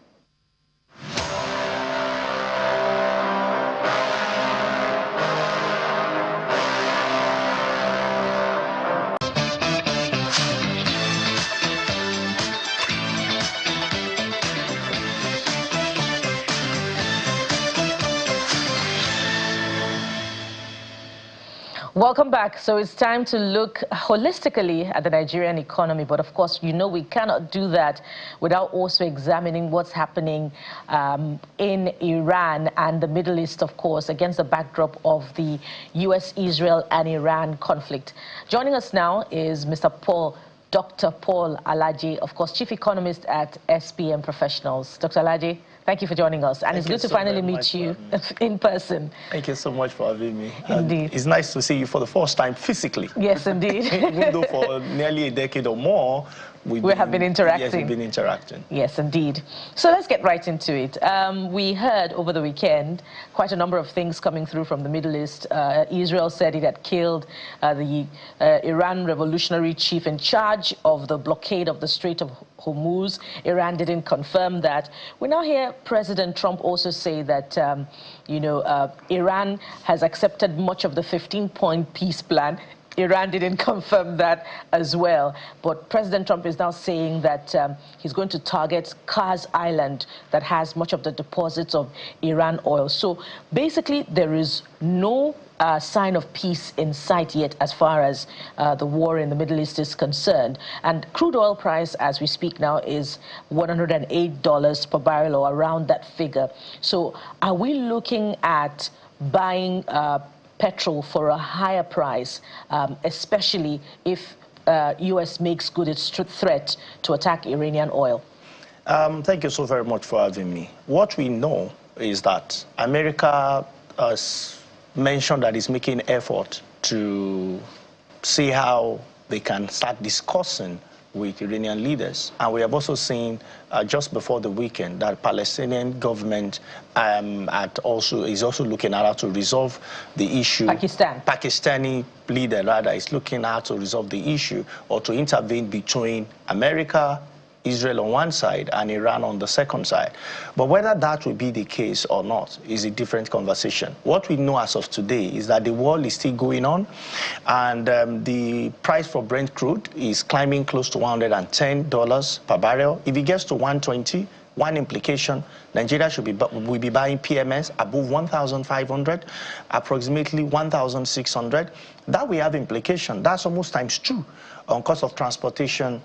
Welcome back. So it's time to look holistically at the Nigerian economy. But of course, you know we cannot do that without also examining what's happening in Iran and the Middle East, of course, against the backdrop of the U.S., Israel and Iran conflict. Joining us now is Mr. Paul Dr. Paul Alaje, of course, Chief Economist at SPM Professionals. Dr. Alaje, thank you for joining us. And it's good to finally meet you in person. Thank you so much for having me. Indeed. It's nice to see you for the first time physically. Yes, indeed. Even though for nearly a decade or more, we have been interacting. Yes, we've been interacting. Yes, indeed. So let's get right into it. We heard over the weekend quite a number of things coming through from the Middle East. Israel said it had killed the Iran revolutionary chief in charge of the blockade of the Strait of Hormuz. Iran didn't confirm that. We now hear President Trump also say that, Iran has accepted much of the 15-point peace plan. Iran didn't confirm that as well. But President Trump is now saying that he's going to target Kars Island that has much of the deposits of Iran oil. So basically, there is no sign of peace in sight yet as far as the war in the Middle East is concerned. And crude oil price, as we speak now, is $108 per barrel or around that figure. So are we looking at buying petrol for a higher price, especially if U.S. makes good its threat to attack Iranian oil? Thank you so very much for having me. What we know is that America has mentioned that it's making effort to see how they can start discussing with Iranian leaders. And we have also seen just before the weekend that Palestinian government is also looking at how to resolve the issue. Pakistani leader rather is looking at how to resolve the issue or to intervene between America, Israel on one side and Iran on the second side. But whether that will be the case or not is a different conversation. What we know as of today is that the war is still going on, and the price for Brent crude is climbing close to $110 per barrel. If it gets to 120, one implication, Nigeria will be buying PMS above 1,500, approximately 1,600. That will have implication. That's almost times 2 on cost of transportation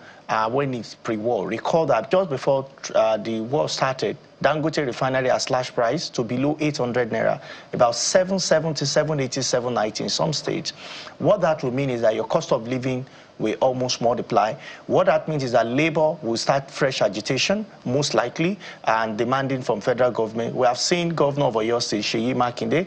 when it's pre-war. Recall that just before the war started, Dangote refinery has slashed price to below 800 naira, about 770, 780, 790 in some states. What that will mean is that your cost of living will almost multiply. What that means is that labor will start fresh agitation, most likely, and demanding from federal government. We have seen Governor of Oyo State, Seyi Makinde,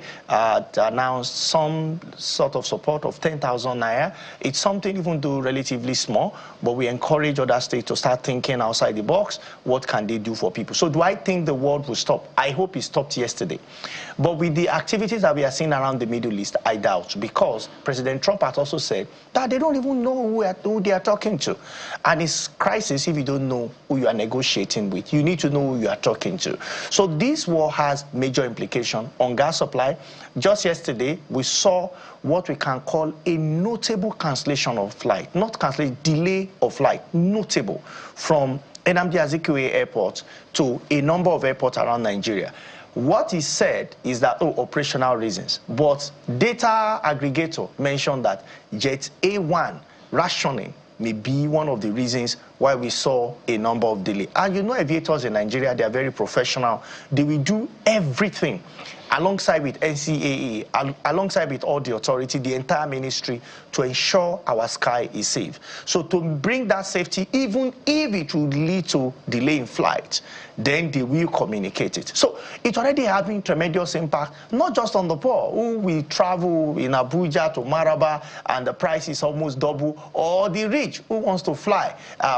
announce some sort of support of 10,000 naira. It's something even though relatively small, but we encourage other states to start thinking outside the box. What can they do for people? So do I think the world will stop? I hope it stopped yesterday. But with the activities that we are seeing around the Middle East, I doubt, because President Trump has also said that they don't even know who they are talking to. And it's crisis if you don't know who you are negotiating with. You need to know who you are talking to. So this war has major implication on gas supply. Just yesterday, we saw what we can call a notable cancellation of flight. Not cancellation, delay of flight, notable, from Nnamdi Azikiwe Airport to a number of airports around Nigeria. What he said is that, operational reasons. But data aggregator mentioned that Jet A1 rationing may be one of the reasons why we saw a number of delays. And you know, aviators in Nigeria, they are very professional. They will do everything alongside with NCAA, alongside with all the authority, the entire ministry, to ensure our sky is safe. So to bring that safety, even if it would lead to delay in flight, then they will communicate it. So it's already having tremendous impact, not just on the poor, who will travel in Abuja to Maraba and the price is almost double, or the rich who wants to fly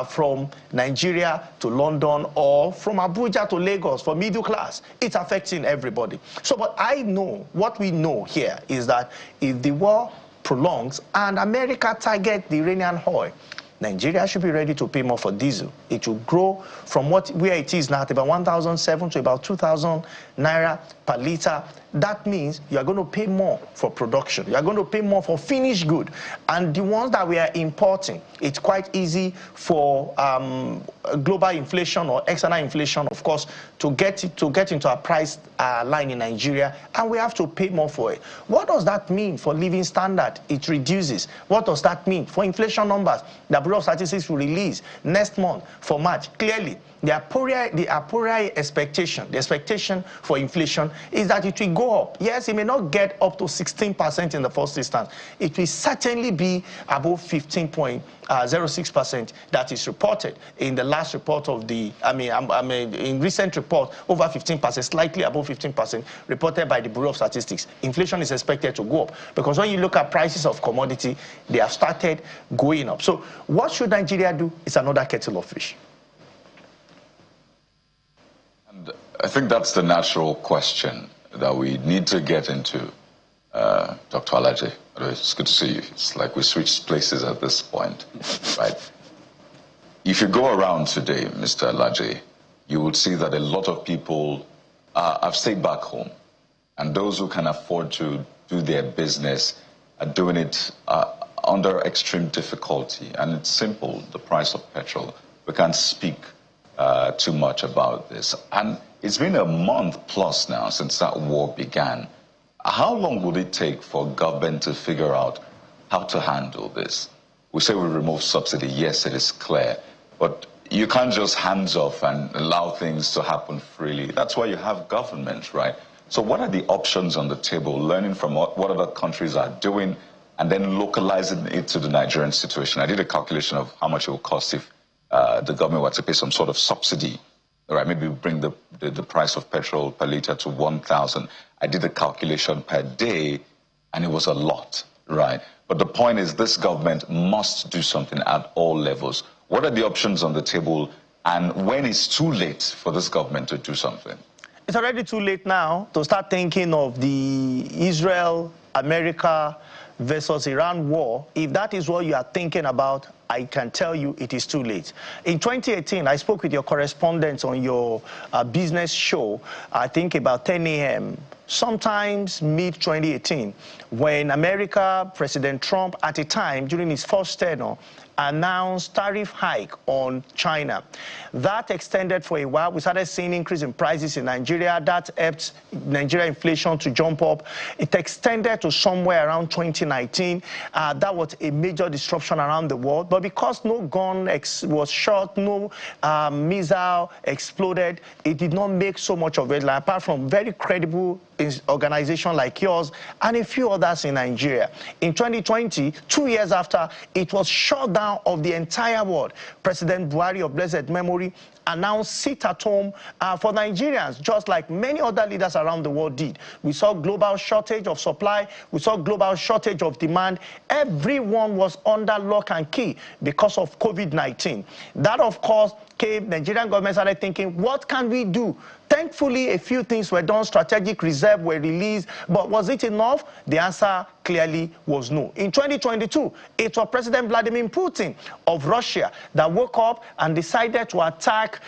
from Nigeria to London or from Abuja to Lagos for middle class. It's affecting everybody. So, but I know, what we know here is that if the war prolongs and America target the Iranian oil, Nigeria should be ready to pay more for diesel. It will grow from where it is now at about 1,700 to about 2,000 naira per liter. That means you are going to pay more for production. You are going to pay more for finished good. And the ones that we are importing, it's quite easy for global inflation or external inflation, of course, to get into a price line in Nigeria, and we have to pay more for it. What does that mean for living standard? It reduces. What does that mean for inflation numbers? That Bureau of Statistics will release next month for March, clearly, the a priori expectation, the expectation for inflation is that it will go up. Yes, it may not get up to 16% in the first instance. It will certainly be above 15.06% that is reported in the last report of the, in recent report, over 15%, slightly above 15% reported by the Bureau of Statistics. Inflation is expected to go up because when you look at prices of commodity, they have started going up. So what should Nigeria do? It's another kettle of fish. I think that's the natural question that we need to get into, Dr. Alaje. It's good to see you. It's like we switched places at this point, right? If you go around today, Mr. Alaje, you would see that a lot of people have stayed back home, and those who can afford to do their business are doing it under extreme difficulty. And it's simple, the price of petrol. We can't speak too much about this. And it's been a month plus now since that war began. How long would it take for government to figure out how to handle this? We say we remove subsidy. Yes, it is clear. But you can't just hands off and allow things to happen freely. That's why you have government, right? So what are the options on the table, learning from what other countries are doing and then localizing it to the Nigerian situation? I did a calculation of how much it will cost if the government were to pay some sort of subsidy, right? Maybe bring the price of petrol per liter to 1,000. I did a calculation per day, and it was a lot, right? But the point is this government must do something at all levels. What are the options on the table, and when is too late for this government to do something? It's already too late now to start thinking of the Israel-America versus Iran war. If that is what you are thinking about, I can tell you it is too late. In 2018, I spoke with your correspondents on your business show, I think about 10 a.m., sometimes mid-2018, when America, President Trump, at a time during his first tenure, announced tariff hike on China. That extended for a while. We started seeing increase in prices in Nigeria. That helped Nigeria inflation to jump up. It extended to somewhere around 2019. That was a major disruption around the world. But because no gun was shot, no missile exploded, it did not make so much of it, like, apart from very credible organization like yours and a few others in Nigeria. In 2020, 2 years after, it was shut down of the entire world. President Buhari, of blessed memory, announced sit at home for Nigerians, just like many other leaders around the world did. We saw global shortage of supply. We saw global shortage of demand. Everyone was under lock and key because of COVID-19. That, of course, came, Nigerian government started thinking, what can we do? Thankfully, a few things were done. Strategic reserve were released. But was it enough? The answer clearly was no. In 2022, it was President Vladimir Putin of Russia that woke up and decided to attack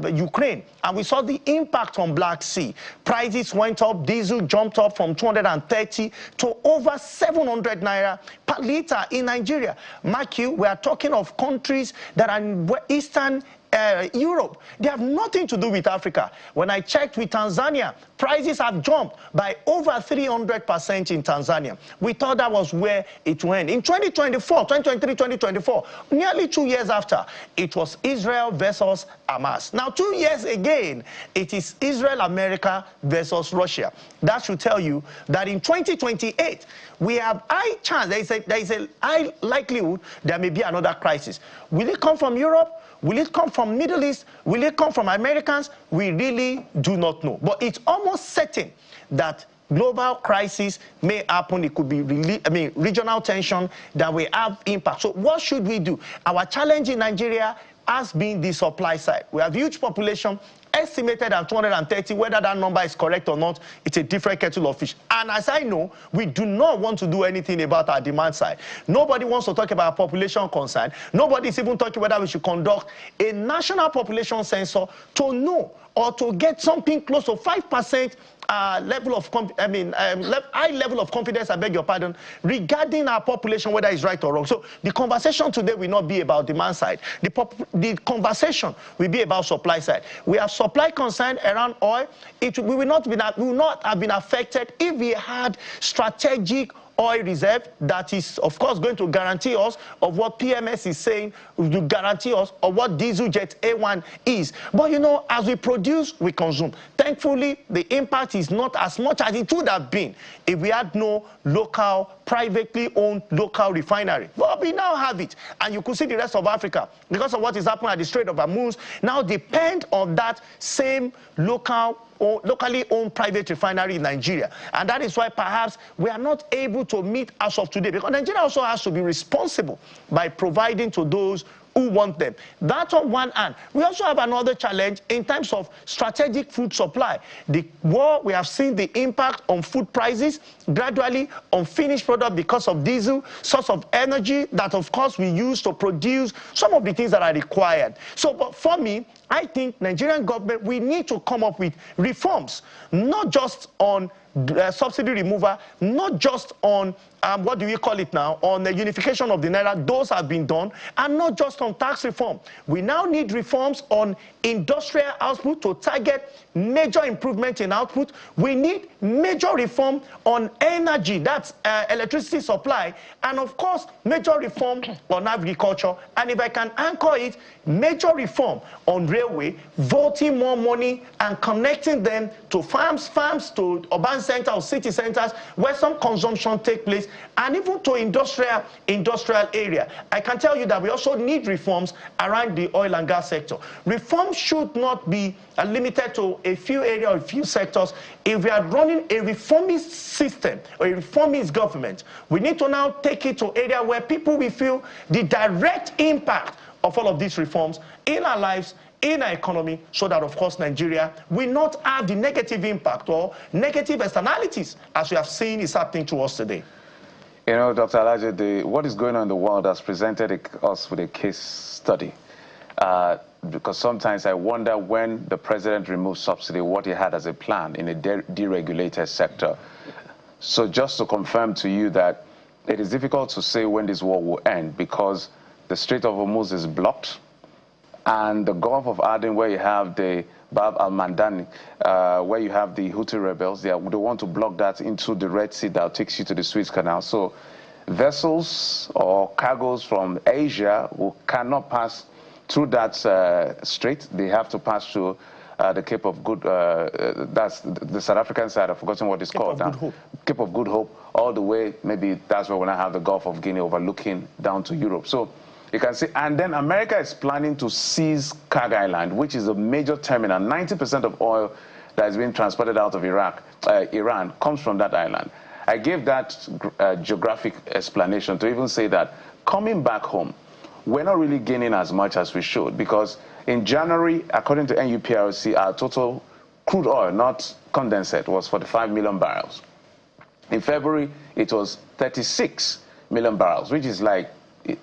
Ukraine. And we saw the impact on Black Sea. Prices went up. Diesel jumped up from 230 to over 700 naira per liter in Nigeria. Mark you, we are talking of countries that are in Eastern Europe. They have nothing to do with Africa. When I checked with Tanzania, prices have jumped by over 300% in Tanzania. We thought that was where it went. In 2024, nearly 2 years after, it was Israel versus Hamas. Now, 2 years again, it is Israel, America versus Russia. That should tell you that in 2028, we have high chance, there is a high likelihood there may be another crisis. Will it come from Europe? Will it come from Middle East? Will it come from Americans? We really do not know. But it's almost certain that global crisis may happen. It could be regional tension that will have impact. So what should we do? Our challenge in Nigeria has been the supply side. We have huge population, estimated at 230. Whether that number is correct or not, it's a different kettle of fish. And as I know, we do not want to do anything about our demand side. Nobody wants to talk about population concern. Nobody is even talking whether we should conduct a national population census to know or to get something close to 5% level of, high level of confidence, I beg your pardon, regarding our population, whether it's right or wrong. So the conversation today will not be about demand side. The conversation will be about supply side. We have supply concern around oil. We will not have been affected if we had strategic oil reserve that is, of course, going to guarantee us of what PMS is saying, to guarantee us of what diesel jet A1 is. But, you know, as we produce, we consume. Thankfully, the impact is not as much as it would have been if we had no local, privately owned local refinery. But we now have it. And you could see the rest of Africa, because of what is happening at the Strait of Hormuz, now depend on that same locally owned private refinery in Nigeria. And that is why perhaps we are not able to meet as of today, because Nigeria also has to be responsible by providing to those who want them. That on one hand. We also have another challenge in terms of strategic food supply. The war, we have seen the impact on food prices gradually on finished product because of diesel, source of energy that of course we use to produce some of the things that are required. So, but for me, I think Nigerian government, we need to come up with reforms, not just on subsidy removal, not just on, what do we call it now, on the unification of the Naira. Those have been done, and not just on tax reform. We now need reforms on industrial output to target major improvement in output. We need major reform on energy, that's electricity supply, and of course, major reform on agriculture. And if I can anchor it, major reform on railway, voting more money and connecting them to farms to urban centers or city centers where some consumption take place, and even to industrial area. I can tell you that we also need reforms around the oil and gas sector. Reform should not be limited to a few areas or a few sectors. If we are running a reformist system or a reformist government, we need to now take it to areas where people will feel the direct impact of all of these reforms in our lives, in our economy, so that, of course, Nigeria will not have the negative impact or negative externalities as we have seen is happening to us today. You know, Dr. Alaje, what is going on in the world has presented us with a case study. Because sometimes I wonder, when the president removed subsidy, what he had as a plan in a deregulated sector. So just to confirm to you that it is difficult to say when this war will end, because the Strait of Hormuz is blocked, and the Gulf of Aden, where you have the Bab al-Mandani, where you have the Houthi rebels, they want to block that into the Red Sea that takes you to the Suez Canal. So vessels or cargoes from Asia who cannot pass through that strait. They have to pass through the Cape of Good, that's the South African side. I've forgotten what it's called now. Cape of Good Hope, all the way, maybe that's where we're going to have the Gulf of Guinea overlooking down to Europe. So you can see, and then America is planning to seize Kag Island, which is a major terminal. 90% of oil that is being transported out of Iran comes from that island. I gave that geographic explanation to even say that coming back home, we're not really gaining as much as we should, because in January, according to NUPRC, our total crude oil, not condensate, was 45 million barrels. In February, it was 36 million barrels, which is like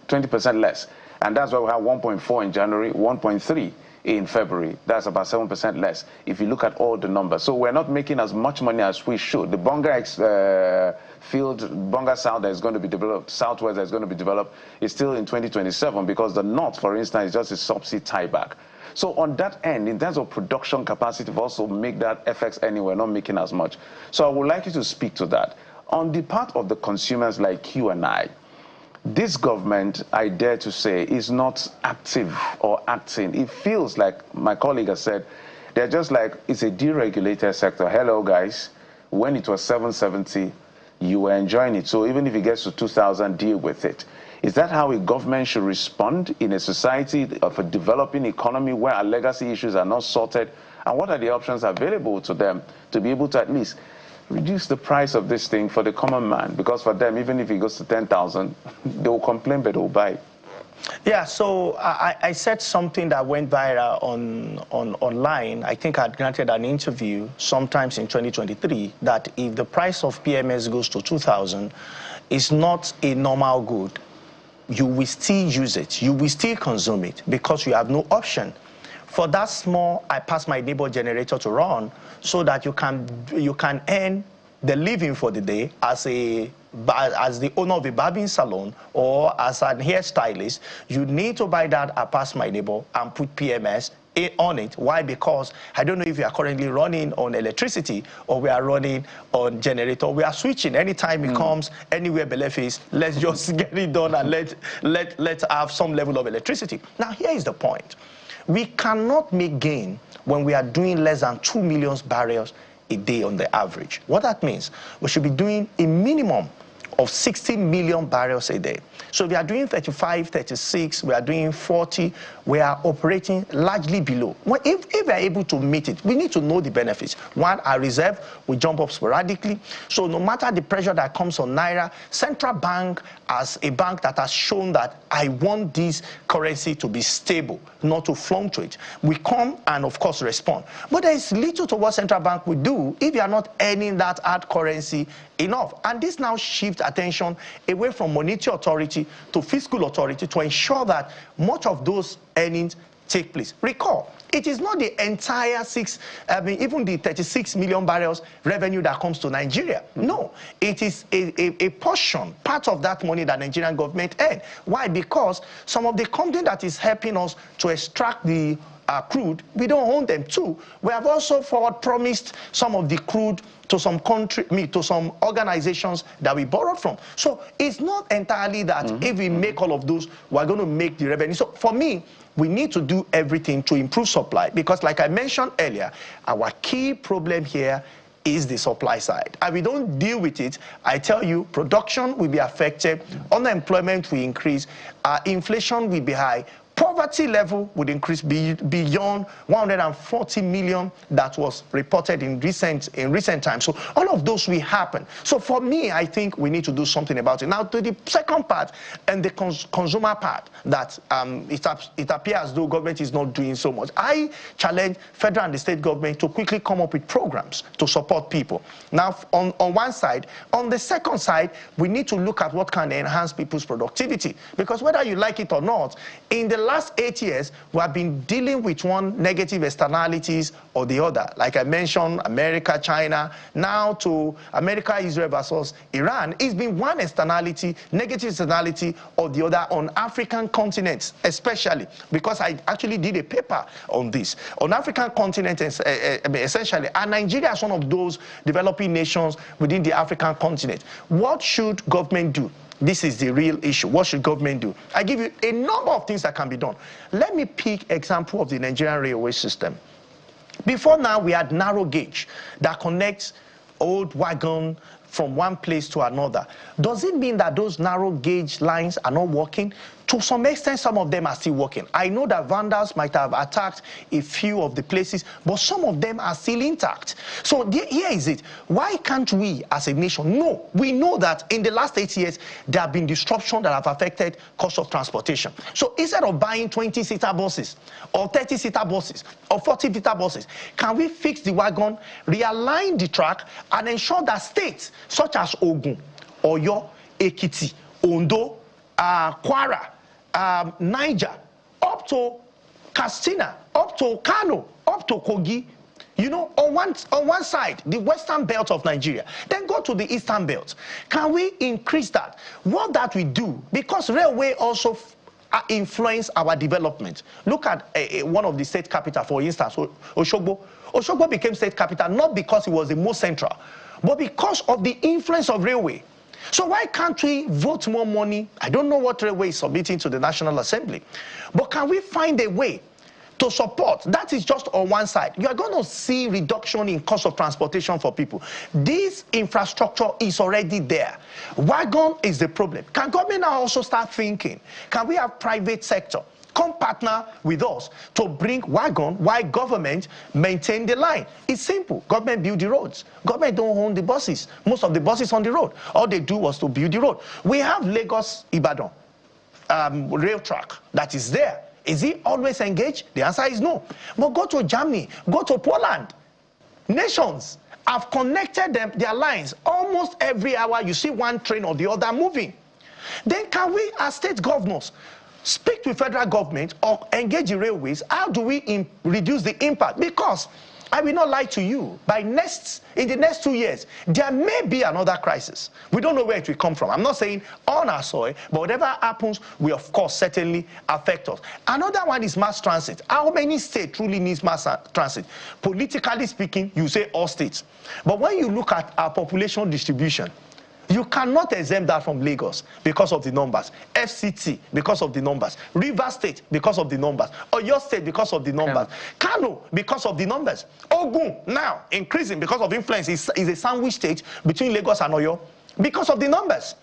20% less. And that's why we have 1.4 in January, 1.3 in February. That's about 7% less if you look at all the numbers. So we're not making as much money as we should. The Bonga field, Bonga South, that is going to be developed, Southwest that is going to be developed, is still in 2027, because the North, for instance, is just a subsea tieback. So on that end, in terms of production capacity, to also make that FX anywhere, not making as much. So I would like you to speak to that. On the part of the consumers like you and I, this government, I dare to say, is not active or acting. It feels like, my colleague has said, they're just like, it's a deregulated sector. Hello, guys. When it was 770, you were enjoying it. So even if it gets to 2,000, deal with it. Is that how a government should respond in a society of a developing economy where our legacy issues are not sorted? And what are the options available to them to be able to at least reduce the price of this thing for the common man? Because for them, even if it goes to 10,000, they will complain, but they will buy it. Yeah, so I said something that went viral online. I think I granted an interview sometimes in 2023 that if the price of PMS goes to 2,000, it's not a normal good. You will still use it. You will still consume it because you have no option. For that small, I pass my neighbor generator to run so that you can earn the living for the day as the owner of a barbing salon or as an hairstylist. You need to buy that I pass my neighbor and put PMS on it. Why? Because I don't know if we are currently running on electricity or we are running on generator. We are switching anytime it comes anywhere below face. Let's just get it done and let's have some level of electricity. Now here is the point: we cannot make gain when we are doing less than 2 million barrels a day on the average. What that means, we should be doing a minimum of 60 million barrels a day. So we are doing 35, 36, we are doing 40, we are operating largely below. Well, if we are able to meet it, we need to know the benefits. One, our reserve will jump up sporadically. So no matter the pressure that comes on Naira, Central Bank, as a bank that has shown that I want this currency to be stable, not to fluctuate, we come and of course respond. But there is little to what Central Bank will do if you are not earning that hard currency enough. And this now shifts attention away from monetary authority to fiscal authority to ensure that much of those earnings take place. Recall, it is not the entire even the 36 million barrels revenue that comes to Nigeria. No, it is a portion, part of that money that Nigerian government earn. Why? Because some of the company that is helping us to extract the crude, we don't own them too. We have also forward promised some of the crude to some to some organizations that we borrowed from. So it's not entirely that if we make all of those, we're going to make the revenue. So for me, we need to do everything to improve supply, because like I mentioned earlier, our key problem here is the supply side. And we don't deal with it, I tell you, production will be affected, unemployment will increase, inflation will be high, poverty level would increase beyond 140 million that was reported in recent times. So all of those will happen. So for me, I think we need to do something about it. Now to the second part and the consumer part, that it appears as though government is not doing so much. I challenge federal and the state government to quickly come up with programs to support people. Now on one side. On the second side, we need to look at what can enhance people's productivity. Because whether you like it or not, in the last 8 years, we have been dealing with one negative externalities or the other. Like I mentioned, America, China, now to America, Israel versus Iran. It's been one externality, negative externality or the other on African continents, especially because I actually did a paper on this. On African continent, essentially, and Nigeria is one of those developing nations within the African continent. What should government do? This is the real issue. What should government do? I give you a number of things that can be done. Let me pick example of the Nigerian railway system. Before now, we had narrow gauge that connects old wagon from one place to another. Does it mean that those narrow gauge lines are not working? To some extent, some of them are still working. I know that vandals might have attacked a few of the places, but some of them are still intact. So here is it. Why can't we as a nation know? We know that in the last 8 years, there have been disruptions that have affected cost of transportation. So instead of buying 20-seater buses or 30-seater buses or 40-seater buses, can we fix the wagon, realign the track, and ensure that states such as Ogun, Oyo, Ekiti, Ondo, Kwara, Niger, up to Katsina, up to Kano, up to Kogi, you know, on one side, the western belt of Nigeria, then go to the eastern belt. Can we increase that? What that we do, because railway also influence our development. Look at one of the state capital, for instance, Oshogbo. Oshogbo became state capital not because it was the most central, but because of the influence of railway. So why can't we vote more money? I don't know what railway is submitting to the National Assembly, but can we find a way to support? That is just on one side. You are going to see reduction in cost of transportation for people. This infrastructure is already there. Wagon is the problem. Can government now also start thinking, can we have private sector come partner with us to bring wagon while government maintain the line? It's simple. Government build the roads. Government don't own the buses. Most of the buses on the road, all they do was to build the road. We have Lagos-Ibadan rail track that is there. Is he always engaged? The answer is no. But go to Germany, go to Poland. Nations have connected their lines. Almost every hour you see one train or the other moving. Then can we as state governors speak to federal government or engage in railways? How do we reduce the impact? Because I will not lie to you. In the next 2 years, there may be another crisis. We don't know where it will come from. I'm not saying on our soil, but whatever happens will, of course, certainly affect us. Another one is mass transit. How many states truly needs mass transit? Politically speaking, you say all states. But when you look at our population distribution, you cannot exempt that from Lagos because of the numbers. FCT because of the numbers. River State because of the numbers. Oyo State because of the numbers. Kano because of the numbers. Ogun now increasing because of influence is a sandwich state between Lagos and Oyo because of the numbers.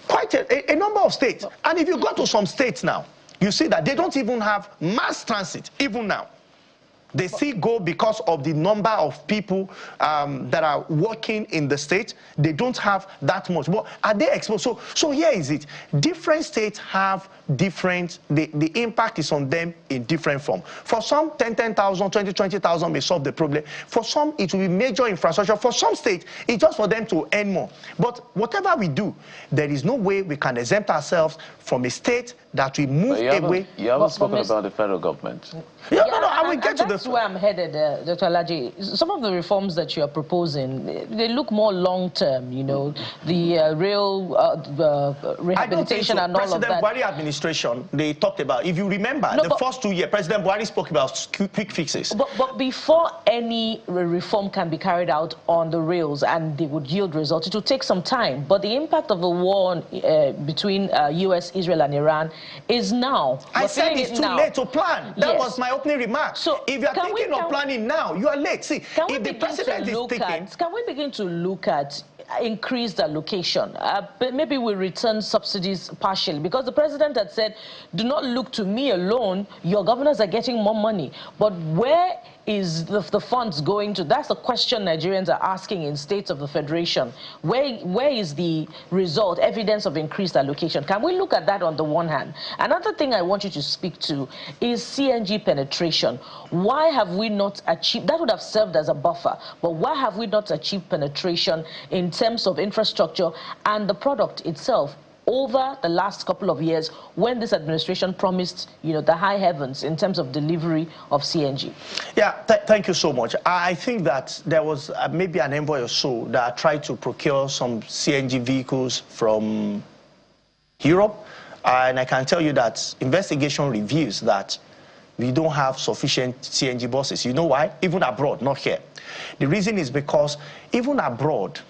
Quite a number of states. And if you go to some states now, you see that they don't even have mass transit even now. They still go because of the number of people that are working in the state. They don't have that much. But are they exposed? So here is it. Different states have different, the impact is on them in different form. For some, 10,000, 20,000 may solve the problem. For some, it will be major infrastructure. For some states, it's just for them to earn more. But whatever we do, there is no way we can exempt ourselves from a state that we move away. You haven't spoken about the federal government. Yeah, no, I will get to that's where I'm headed, Dr. Alaji. Some of the reforms that you are proposing, they look more long-term, you know, the real rehabilitation and all of that. President Buhari administration, they talked about, if you remember, the first 2 years, President Buhari spoke about quick fixes. But before any reform can be carried out on the rails and they would yield results, it will take some time. But the impact of the war between US, Israel, and Iran is now. I said it's too late to plan. That was my opening remark. So if you are thinking of planning now, you are late. See, if the president is thinking... Can we begin to look at increased allocation? Maybe we return subsidies partially, because the president had said, do not look to me alone, your governors are getting more money. But where is the funds going to? That's the question Nigerians are asking in states of the federation. Where is the result, evidence of increased allocation? Can we look at that on the one hand? Another thing I want you to speak to is CNG penetration. Why have we not achieved, that would have served as a buffer, but why have we not achieved penetration in terms of infrastructure and the product itself over the last couple of years when this administration promised, you know, the high heavens in terms of delivery of CNG? Yeah, thank you so much. I think that there was maybe an envoy or so that tried to procure some CNG vehicles from Europe. And I can tell you that investigation reveals that we don't have sufficient CNG buses. You know why? Even abroad, not here. The reason is because even abroad,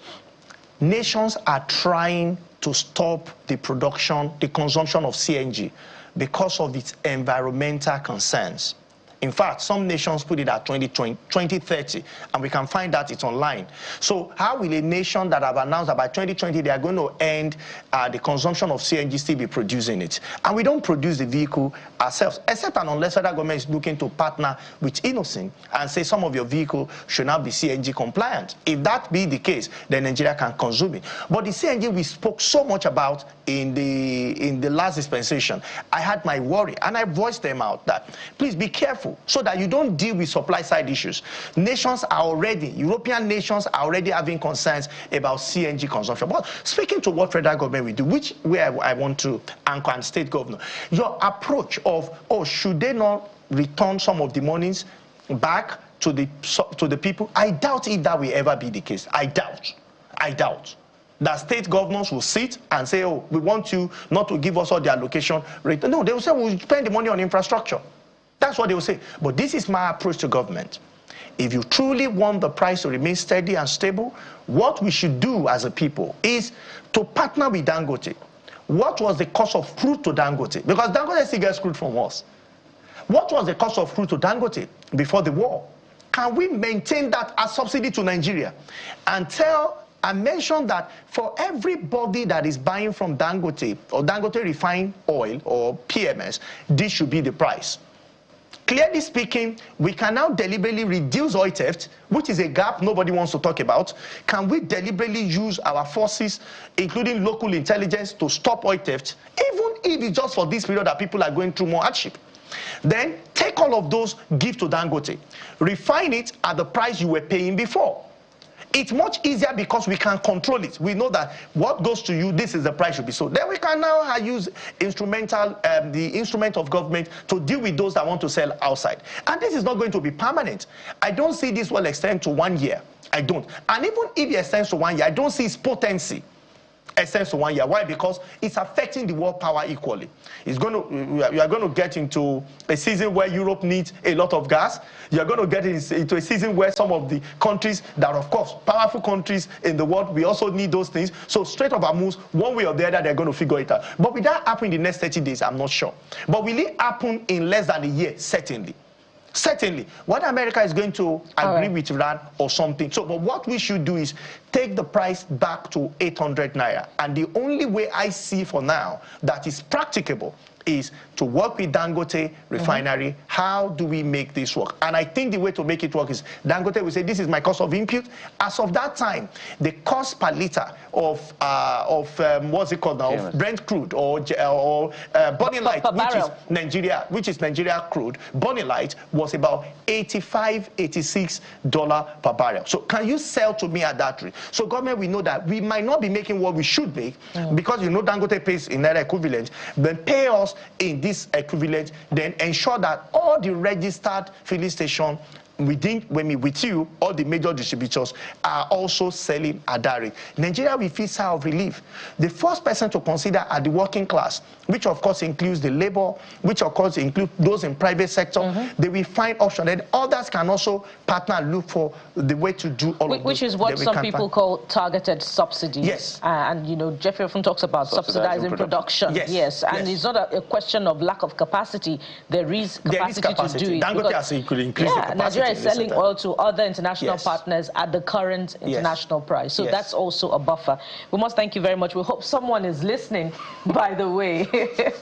nations are trying to stop the production, the consumption of CNG because of its environmental concerns. In fact, some nations put it at 2030, and we can find that it's online. So how will a nation that have announced that by 2020 they are going to end the consumption of CNG still be producing it? And we don't produce the vehicle ourselves, except and unless federal government is looking to partner with Innocent and say some of your vehicle should now be CNG compliant. If that be the case, then Nigeria can consume it. But the CNG we spoke so much about in the last dispensation, I had my worry, and I voiced them out that please be careful, so that you don't deal with supply side issues. Nations are already, European nations are already having concerns about CNG consumption. But speaking to what federal government will do, which way I want to anchor, and state governor, your approach of, oh, should they not return some of the monies back to the people? I doubt if that will ever be the case. I doubt that state governors will sit and say, oh, we want you not to give us all the allocation rate. No, they will say, we'll spend the money on infrastructure. That's what they will say. But this is my approach to government. If you truly want the price to remain steady and stable, what we should do as a people is to partner with Dangote. What was the cost of crude to Dangote? Because Dangote still gets crude from us. What was the cost of crude to Dangote before the war? Can we maintain that as subsidy to Nigeria? And mention that for everybody that is buying from Dangote or Dangote refined oil or PMS, this should be the price. Clearly speaking, we can now deliberately reduce oil theft, which is a gap nobody wants to talk about. Can we deliberately use our forces, including local intelligence, to stop oil theft, even if it's just for this period that people are going through more hardship? Then take all of those, give to Dangote. Refine it at the price you were paying before. It's much easier because we can control it. We know that what goes to you, this is the price should be sold. Then we can now use the instrument of government to deal with those that want to sell outside. And this is not going to be permanent. I don't see this will extend to 1 year. I don't. And even if it extends to 1 year, I don't see its potency extends to 1 year. Why? Because it's affecting the world power equally. We are going to get into a season where Europe needs a lot of gas. You are going to get into a season where some of the countries that are, of course, powerful countries in the world, we also need those things. So straight of our moves, one way or the other, they're going to figure it out. But will that happen in the next 30 days? I'm not sure. But will it happen in less than a year? Certainly. Certainly. Whether America is going to agree with Iran or something. So, but what we should do is take the price back to 800 naira. And the only way I see for now that is practicable is to work with Dangote refinery. How do we make this work? And I think the way to make it work is Dangote will say, this is my cost of input. As of that time, the cost per liter of what's it called now, of Brent crude or Bonny Light, which is Nigeria crude, Bonny Light was about $85, $86 per barrel. So can you sell to me at that rate? So government, we know that we might not be making what we should make because you know Dangote pays in naira equivalent, then pay us in this equivalent, then ensure that all the registered filling station with you, all the major distributors are also selling at that rate. Nigeria will feel sigh of relief. The first person to consider are the working class, which of course includes the labor, which of course includes those in private sector. They will find options. And others can also partner and look for the way to do all of this. Which is what some people call targeted subsidies. Yes. And you know, Jeffrey often talks about subsidizing production. Yes. And it's not a question of lack of capacity. There is capacity to do it. Dangote has equally increased the capacity. Nigeria is selling oil to other international partners at the current international price. So that's also a buffer. We must thank you very much. We hope someone is listening, by the way,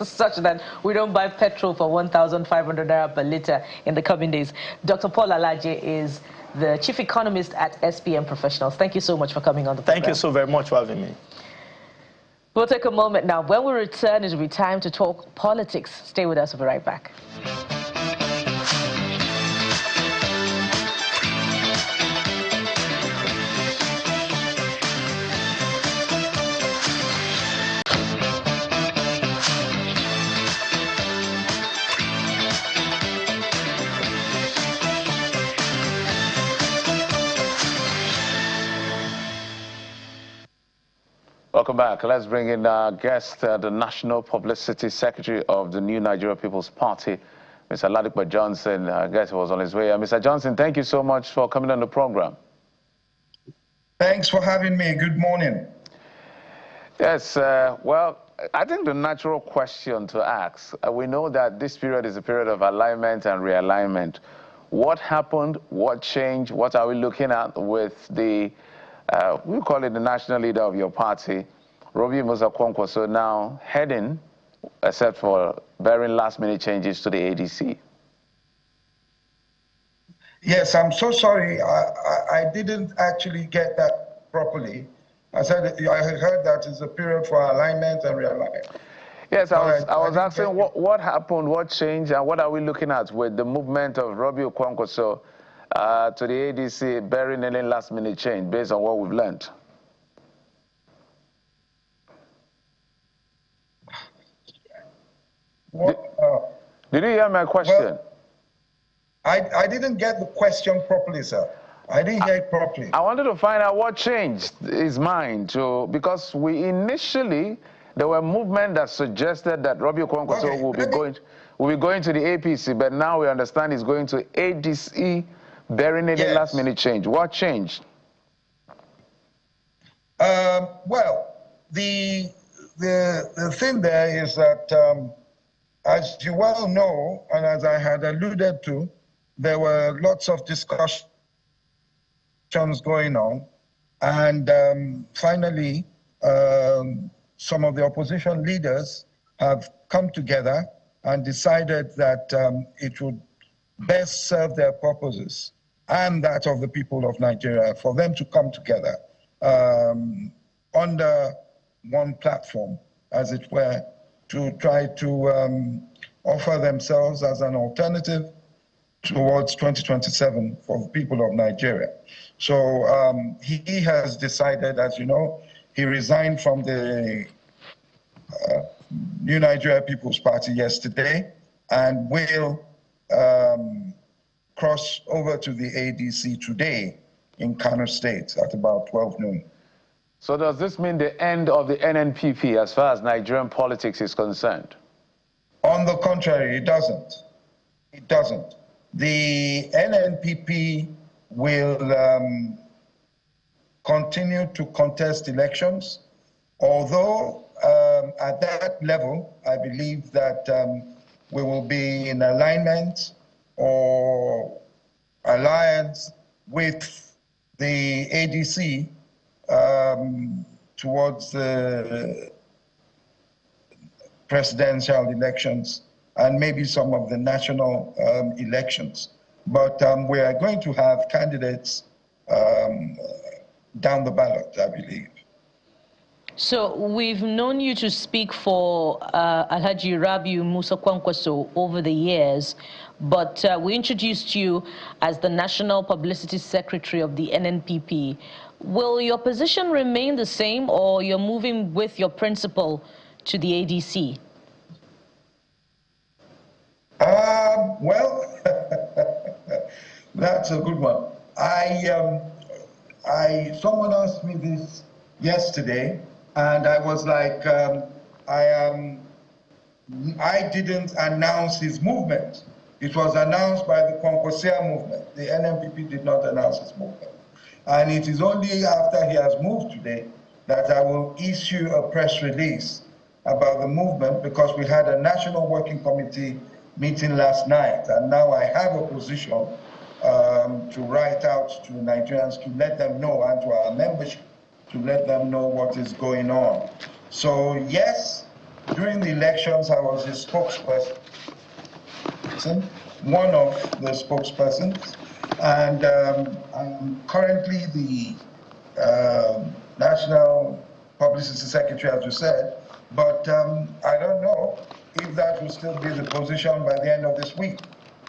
such that we don't buy petrol for 1,500 naira per litre in the coming days. Dr. Paul Alaje is the Chief Economist at SPM Professionals. Thank you so much for coming on the program. Thank you so very much for having me. We'll take a moment now. When we return, it will be time to talk politics. Stay with us. We'll be right back. Welcome back. Let's bring in our guest, the National Publicity Secretary of the New Nigeria People's Party, Mr. Ladipo Johnson. I guess he was on his way. Mr. Johnson, thank you so much for coming on the program. Thanks for having me. Good morning. Yes, well, I think the natural question to ask, we know that this period is a period of alignment and realignment. What happened? What changed? What are we looking at with the we call it the national leader of your party, Robbie Kwankwaso, now heading, except for bearing last-minute changes to the ADC? Yes, I'm so sorry. I didn't actually get that properly. I said I heard that it's a period for alignment and realignment. Yes, I was asking what happened, what changed, and what are we looking at with the movement of Robbie Kwankwaso to the ADC bearing any last-minute change based on what we've learned? Did you hear my question? Well, I didn't get the question properly, sir. I didn't hear it properly. I wanted to find out what changed his mind because we initially, there were movements that suggested that Robbie Kwankwaso will be going to the APC, but now we understand he's going to ADC bearing any last-minute change. What changed? Well, the thing there is that, as you well know, and as I had alluded to, there were lots of discussions going on, and finally, some of the opposition leaders have come together and decided that it would best serve their purposes and that of the people of Nigeria for them to come together under one platform, as it were, to try to offer themselves as an alternative towards 2027 for the people of Nigeria. So he has decided, as you know, he resigned from the New Nigeria People's Party yesterday and will cross over to the ADC today in Kano State at about 12 noon. So does this mean the end of the NNPP as far as Nigerian politics is concerned? On the contrary, it doesn't. It doesn't. The NNPP will continue to contest elections, although at that level, I believe that we will be in alignment or alliance with the ADC towards the presidential elections and maybe some of the national elections. But we are going to have candidates down the ballot, I believe. So we've known you to speak for Alhaji Rabiu Musa Kwankwaso over the years, but we introduced you as the National Publicity Secretary of the NNPP. Will your position remain the same, or you're moving with your principal to the ADC? Well, that's a good one. Someone asked me this yesterday, and I was like, I didn't announce his movement. It was announced by the Kwankwaso movement. The NNPP did not announce his movement. And it is only after he has moved today that I will issue a press release about the movement, because we had a national working committee meeting last night, and now I have a position to write out to Nigerians to let them know, and to our membership to let them know what is going on. So yes, during the elections I was a spokesperson, one of the spokespersons, and I'm currently the National Publicity Secretary, as you said, but I don't know if that will still be the position by the end of this week.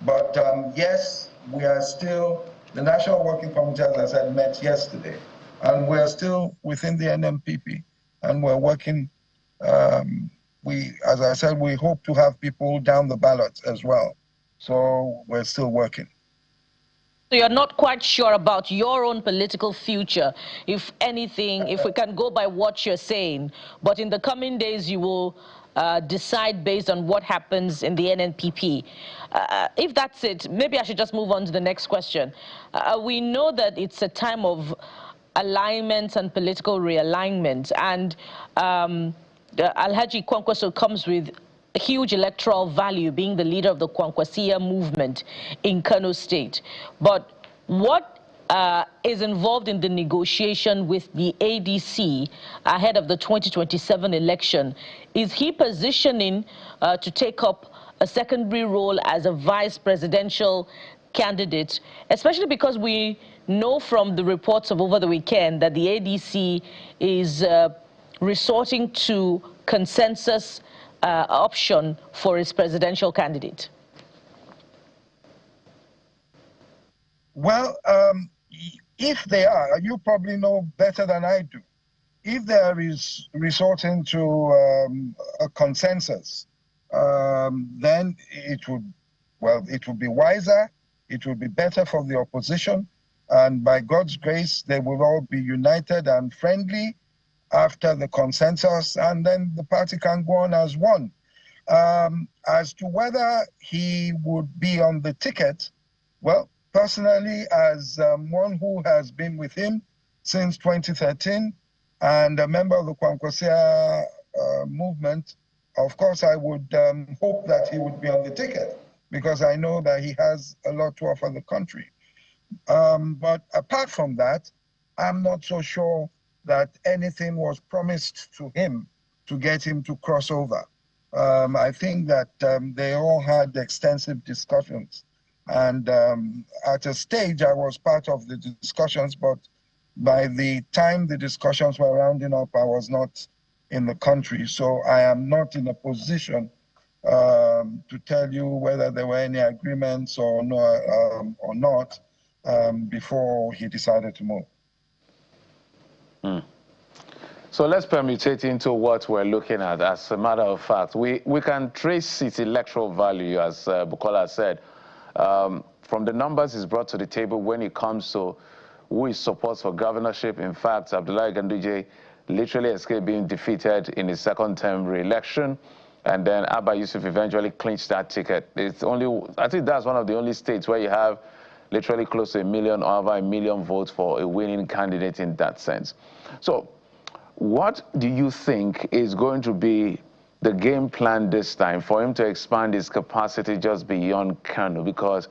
But yes, we are still, the National Working Committee, as I said, met yesterday, and we're still within the NNPP, and we're working. As I said, we hope to have people down the ballot as well. So we're still working. So you're not quite sure about your own political future, if anything, if we can go by what you're saying, but in the coming days you will decide based on what happens in the NNPP. If that's it, maybe I should just move on to the next question. We know that it's a time of alignments and political realignment, and Alhaji Kwankwaso comes with a huge electoral value, being the leader of the Kwankwasia movement in Kano State. But what is involved in the negotiation with the ADC ahead of the 2027 election? Is he positioning to take up a secondary role as a vice presidential candidate, especially because we know from the reports of over the weekend that the ADC is resorting to consensus option for its presidential candidate? Well, if they are, you probably know better than I do. If there is resorting to a consensus, then it would be wiser, it would be better for the opposition, and by God's grace, they will all be united and friendly after the consensus, and then the party can go on as one. As to whether he would be on the ticket, well, personally, as one who has been with him since 2013 and a member of the Kwankwasia movement, of course, I would hope that he would be on the ticket, because I know that he has a lot to offer the country. But apart from that, I'm not so sure that anything was promised to him to get him to cross over. I think that they all had extensive discussions. And at a stage, I was part of the discussions, but by the time the discussions were rounding up, I was not in the country. So I am not in a position to tell you whether there were any agreements or no, or not before he decided to move. So let's permutate into what we're looking at. As a matter of fact, we can trace its electoral value, as Bukola said, from the numbers he's brought to the table when it comes to who he supports for governorship. In fact, Abdullahi Ganduje literally escaped being defeated in his second term re-election, and then Abba Yusuf eventually clinched that ticket. It's only, I think that's one of the only states where you have literally close to 1 million or over 1 million votes for a winning candidate in that sense. So what do you think is going to be the game plan this time for him to expand his capacity just beyond Kano? Because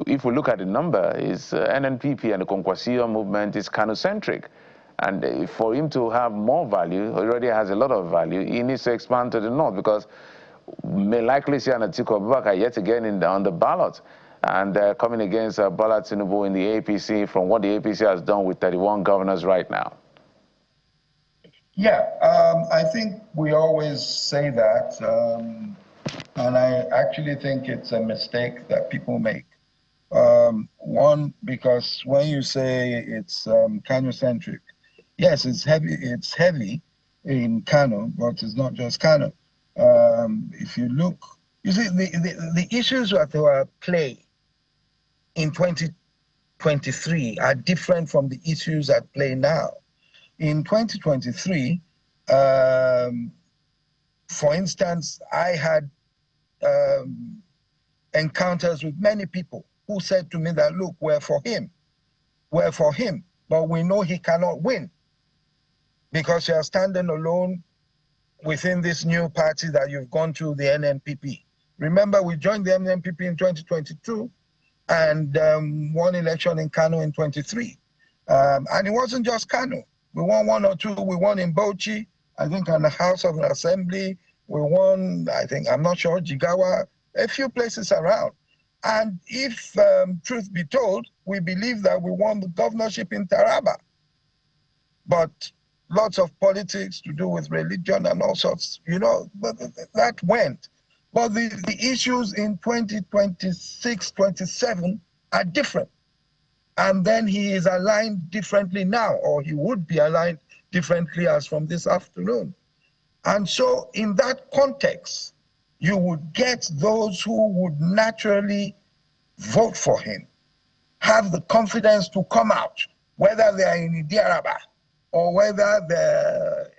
if we look at the number, is NNPP and the Kwankwaso movement is Kano-centric. And for him to have more value, already has a lot of value, he needs to expand to the north, because we may likely see Atiku Abubakar yet again on the ballot, and coming against Bola Tinubu in the APC, from what the APC has done with 31 governors right now. Yeah, I think we always say that, and I actually think it's a mistake that people make. One, because when you say it's Kano-centric, yes, it's heavy in Kano, but it's not just Kano. If you look, you see, the issues that were at play in 2023 are different from the issues at play now. In 2023, for instance, I had encounters with many people who said to me that, look, we're for him, but we know he cannot win because you are standing alone within this new party that you've gone to, the NNPP. Remember, we joined the NNPP in 2022 and won election in Kano in 23. And it wasn't just Kano. We won 1 or 2. We won in Bauchi, I think, on the House of Assembly. We won, I think, I'm not sure, Jigawa, a few places around. And if truth be told, we believe that we won the governorship in Taraba. But lots of politics to do with religion and all sorts, you know, but that went. But the issues in 2026, 27 are different. And then he is aligned differently now, or he would be aligned differently as from this afternoon. And so in that context, you would get those who would naturally vote for him, have the confidence to come out, whether they are in Idiaraba or whether they're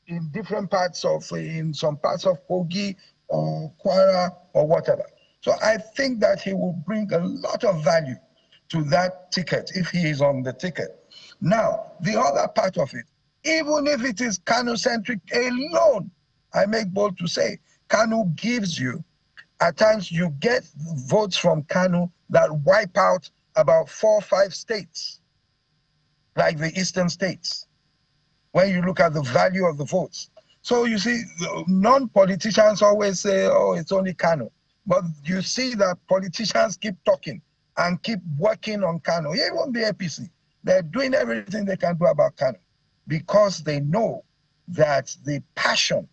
in different parts of, in some parts of Kogi or Kwara or whatever. So I think that he will bring a lot of value to that ticket if he is on the ticket. Now, the other part of it, even if it is Kano-centric alone, I make bold to say, Kano gives you, at times you get votes from Kano that wipe out about 4 or 5 states, like the eastern states, when you look at the value of the votes. So you see, non-politicians always say, oh, it's only Kano. But you see that politicians keep talking and keep working on Kano, even the APC. They're doing everything they can do about Kano because they know that the passion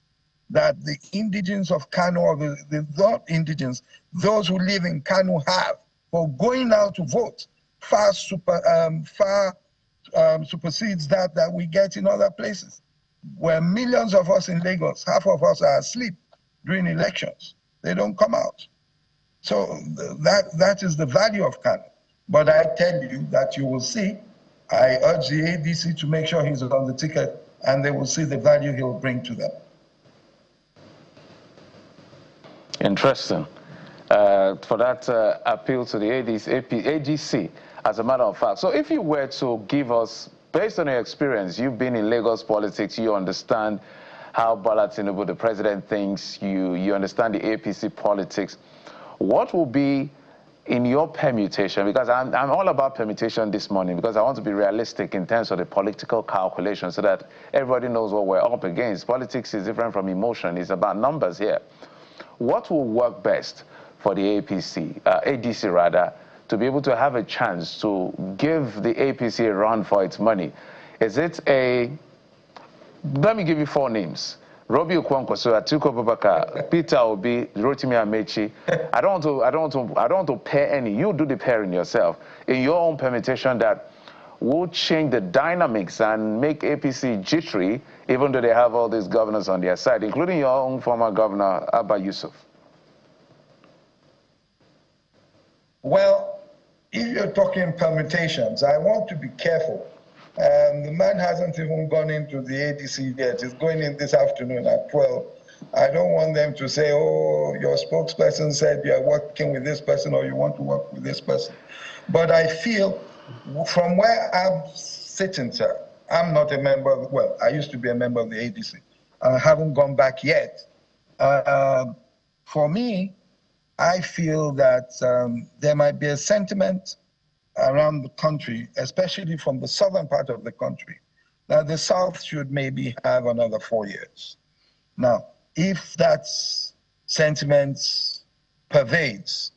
that the indigents of Kano, or the non-indigents, those who live in Kano have for going out to vote far supersedes that we get in other places. Where millions of us in Lagos, half of us are asleep during elections. They don't come out. So that is the value of Kano. But I tell you that you will see, I urge the ADC to make sure he's on the ticket, and they will see the value he will bring to them. Interesting. For that appeal to the AGC, as a matter of fact. So if you were to give us, based on your experience, you've been in Lagos politics, you understand how Bola Tinubu, the president, thinks, you understand the APC politics. What will be in your permutation, because I'm all about permutation this morning, because I want to be realistic in terms of the political calculation so that everybody knows what we're up against. Politics is different from emotion. It's about numbers here. What will work best for the ADC rather, to be able to have a chance to give the APC a run for its money? Is it a, let me give you 4 names. Robbie Kwankwaso, Atiku Abubakar, Peter Obi, Rotimi Amechi. I don't want to pair any. You do the pairing yourself in your own permutation that will change the dynamics and make APC jittery, even though they have all these governors on their side, including your own former governor, Abba Yusuf. Well, if you're talking permutations, I want to be careful. The man hasn't even gone into the ADC yet. He's going in this afternoon at 12. I don't want them to say, oh, your spokesperson said you're working with this person or you want to work with this person. But I feel from where I'm sitting, sir, I'm not a member of, well, I used to be a member of the ADC. I haven't gone back yet. For me, I feel that there might be a sentiment around the country, especially from the southern part of the country, that the South should maybe have another 4 years. Now, if that sentiment pervades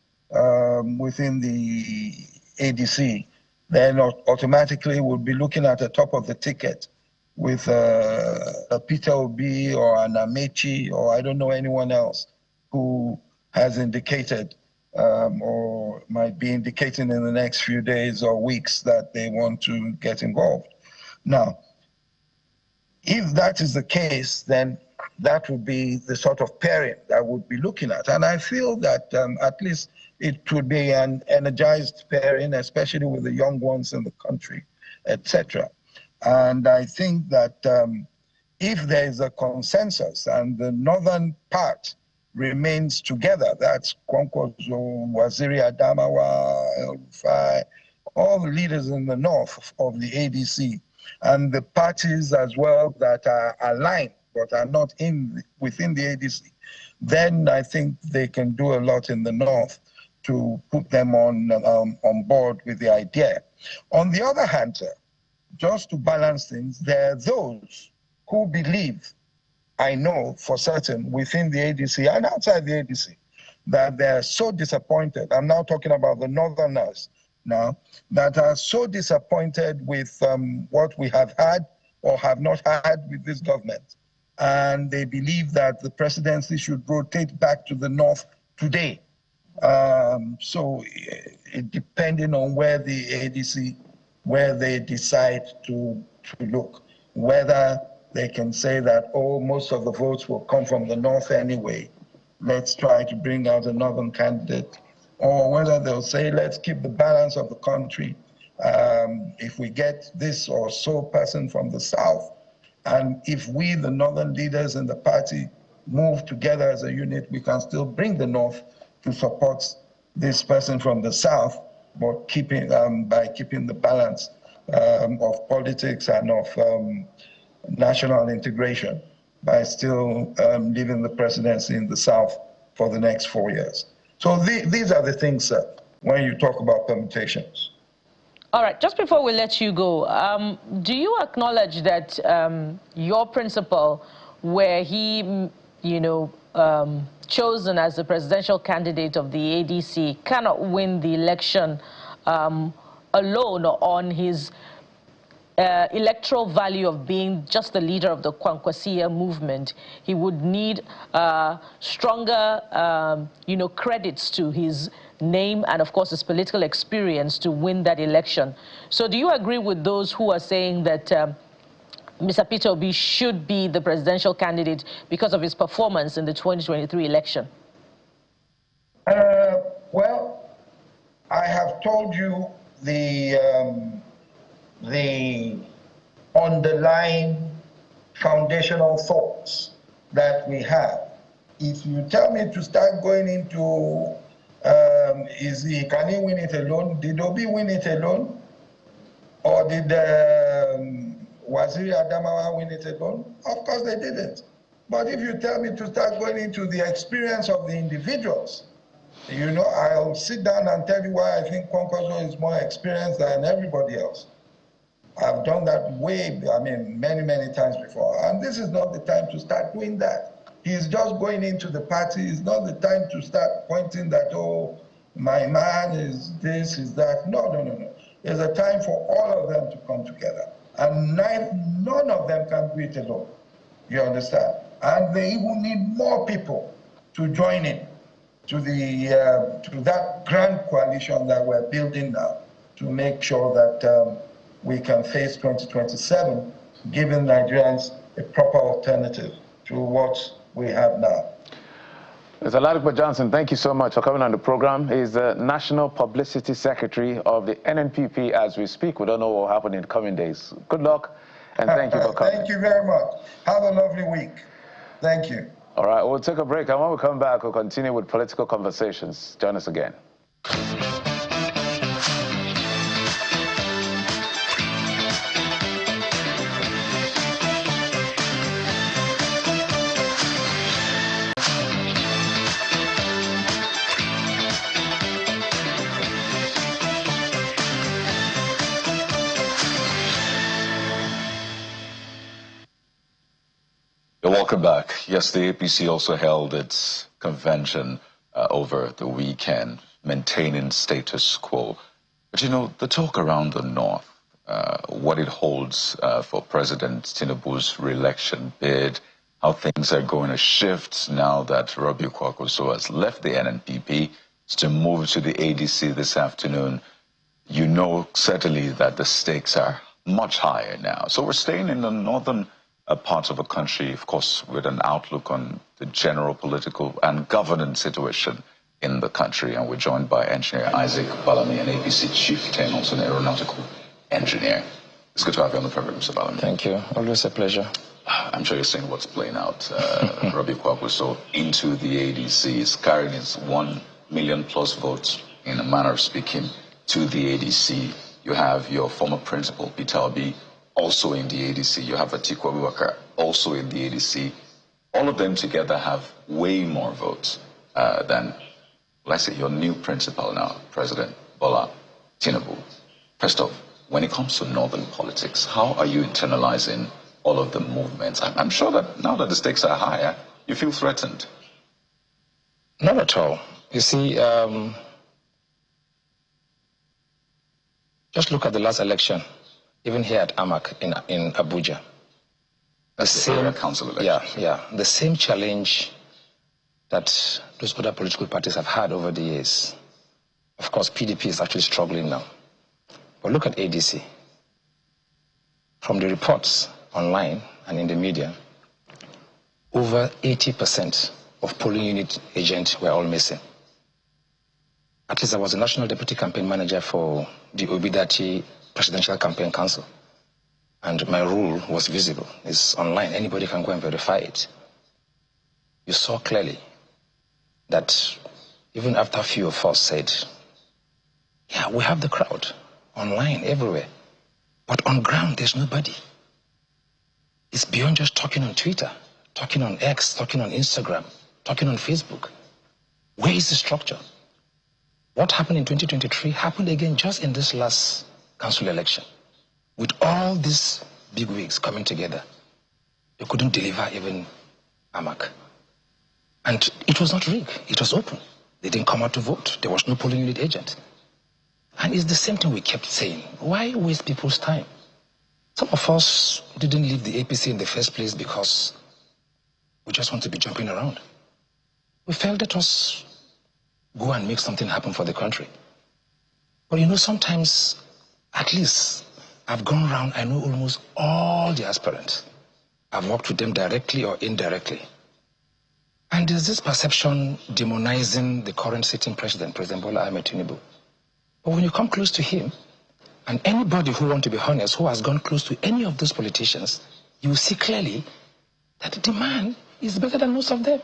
within the ADC, then automatically we'll be looking at the top of the ticket with a Peter Obi or an Amechi or I don't know anyone else who has indicated or might be indicating in the next few days or weeks that they want to get involved. Now, if that is the case, then that would be the sort of pairing that we'd be looking at. And I feel that at least it would be an energized pairing, especially with the young ones in the country, etc. And I think that if there is a consensus and the northern part remains together, that's Kwankwaso, Waziri Adamawa, El-Rufai, all the leaders in the north of the ADC, and the parties as well that are aligned but are not within the ADC, then I think they can do a lot in the north to put them on board with the idea. On the other hand, sir, just to balance things, there are those who believe, I know for certain, within the ADC and outside the ADC, that they're so disappointed. I'm now talking about the northerners now, that are so disappointed with what we have had or have not had with this government. And they believe that the presidency should rotate back to the north today. So depending on where the ADC, where they decide to look, whether they can say that, oh, most of the votes will come from the north anyway, let's try to bring out a northern candidate, or whether they'll say, let's keep the balance of the country. If we get this or so person from the south, and if we, the northern leaders in the party, move together as a unit, we can still bring the north to support this person from the south, but by keeping the balance of politics and of national integration, by still leaving the presidency in the south for the next 4 years. So these are the things, sir, when you talk about permutations. All right, just before we let you go, do you acknowledge that your principal, where he, chosen as the presidential candidate of the ADC, cannot win the election alone on his electoral value of being just the leader of the Kwankwaso movement? He would need stronger, credits to his name and, of course, his political experience to win that election. So do you agree with those who are saying that Mr. Peter Obi should be the presidential candidate because of his performance in the 2023 election? Well, I have told you the underlying foundational thoughts that we have. If you tell me to start going into, can he win it alone? Did Obi win it alone? Or did Waziri Adamawa win it alone? Of course they didn't. But if you tell me to start going into the experience of the individuals, I'll sit down and tell you why I think Kwankwaso is more experienced than everybody else. I've done that many, many times before. And this is not the time to start doing that. He's just going into the party. It's not the time to start pointing that, oh, my man is this, is that. No. There's a time for all of them to come together. And none of them can do it alone. You understand? And they even need more people to join in to that grand coalition that we're building now to make sure that we can face 2027, giving Nigerians a proper alternative to what we have now. Mr. Ladipo Johnson, thank you so much for coming on the program. He's the National Publicity Secretary of the NNPP as we speak. We don't know what will happen in the coming days. Good luck, and thank you for coming. Thank you very much. Have a lovely week. Thank you. All right, we'll take a break, and when we come back, we'll continue with political conversations. Join us again. Welcome back. Yes, the APC also held its convention over the weekend, maintaining status quo. But you know, the talk around the North, what it holds for President Tinubu's re-election bid, how things are going to shift now that Robbie Kwankwaso has left the NNPP to move to the ADC this afternoon. You know certainly that the stakes are much higher now. So we're staying in the northern parts of the country, of course, with an outlook on the general political and governance situation in the country. And we're joined by Engineer Isaac Ballamy, an APC Chieftain, also an aeronautical engineer. It's good to have you on the program, Mr. Ballamy. Thank you. Always a pleasure. I'm sure you're seeing what's playing out. Robbie Kwankwaso into the ADC is carrying his 1 million plus votes, in a manner of speaking, to the ADC. You have your former principal, Peter Obi, also in the ADC. You have Atiku Abubakar, also in the ADC. All of them together have way more votes than, let's say, your new principal now, President Bola Tinubu. First off, when it comes to northern politics, how are you internalizing all of the movements? I'm sure that now that the stakes are higher, you feel threatened. Not at all. You see, just look at the last election. Even here at AMAC in Abuja. That's the area council election. Yeah. The same challenge that those other political parties have had over the years. Of course, PDP is actually struggling now. But look at ADC. From the reports online and in the media, over 80% of polling unit agents were all missing. At least I was a national deputy campaign manager for the Obidati Presidential Campaign Council. And my rule was visible. It's online. Anybody can go and verify it. You saw clearly that even after a few of us said, yeah, we have the crowd online everywhere. But on ground, there's nobody. It's beyond just talking on Twitter, talking on X, talking on Instagram, talking on Facebook. Where is the structure? What happened in 2023 happened again just in this last council election. With all these big wigs coming together, they couldn't deliver even AMAC. And it was not rigged, it was open. They didn't come out to vote. There was no polling unit agent. And it's the same thing we kept saying. Why waste people's time? Some of us didn't leave the APC in the first place because we just want to be jumping around. We felt let us go and make something happen for the country. But you know, sometimes, at least, I've gone around, I know almost all the aspirants. I've worked with them directly or indirectly. And there's this perception demonizing the current sitting president, President Bola Ahmed Tinubu. But when you come close to him, and anybody who wants to be honest, who has gone close to any of those politicians, you will see clearly that the man is better than most of them.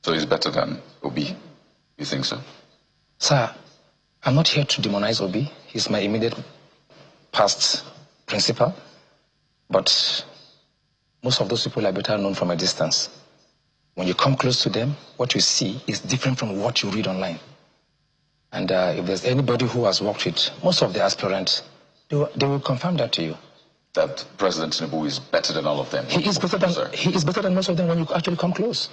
So he's better than Obi? You think so? Sir, I'm not here to demonize Obi. He's my immediate past principal. But most of those people are better known from a distance. When you come close to them, what you see is different from what you read online. And if there's anybody who has worked with most of the aspirants, they will confirm that to you. That President Tinubu is better than all of them? He is better than most of them when you actually come close.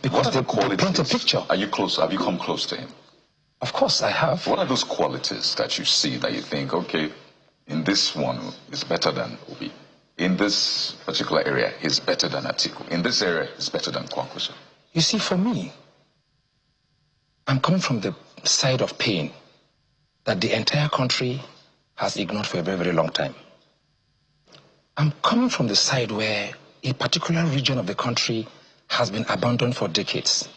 Because they paint a picture. Are you close? Have you come close to him? Of course, I have. What are those qualities that you see that you think, okay, in this one is better than Obi? in this particular area, he's better than Atiku. In this area, he's better than Kwankwaso. You see, for me, I'm coming from the side of pain that the entire country has ignored for a very, very long time. I'm coming from the side where a particular region of the country has been abandoned for decades.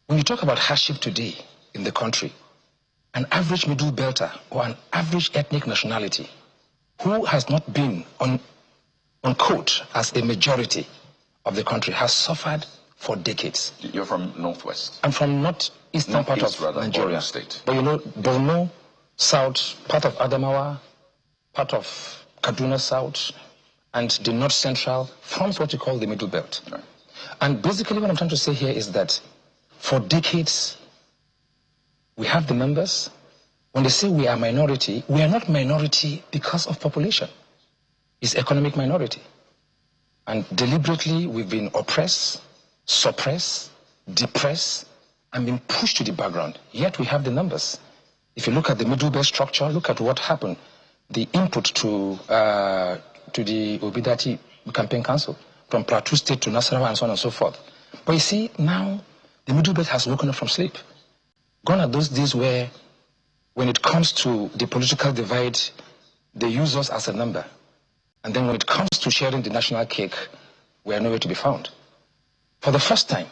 When you talk about hardship today in the country, an average middle belter or an average ethnic nationality who has not been on quote as a majority of the country has suffered for decades. You're from Northwest? I'm from northeastern part of Nigeria. State. But you know, Borno, South, part of Adamawa, part of Kaduna South, and the North Central forms what you call the Middle Belt. Right. And basically what I'm trying to say here is that for decades, we have the numbers. When they say we are minority, we are not minority because of population. It's economic minority. And deliberately, we've been oppressed, suppressed, depressed, and been pushed to the background. Yet we have the numbers. If you look at the Middle Belt structure, look at what happened. The input to the Obidati Campaign Council, from Plateau State to Nasarawa and so on and so forth. But you see, now the Middle Belt has woken up from sleep. Gone are those days where, when it comes to the political divide, they use us as a number. And then when it comes to sharing the national cake, we are nowhere to be found. For the first time,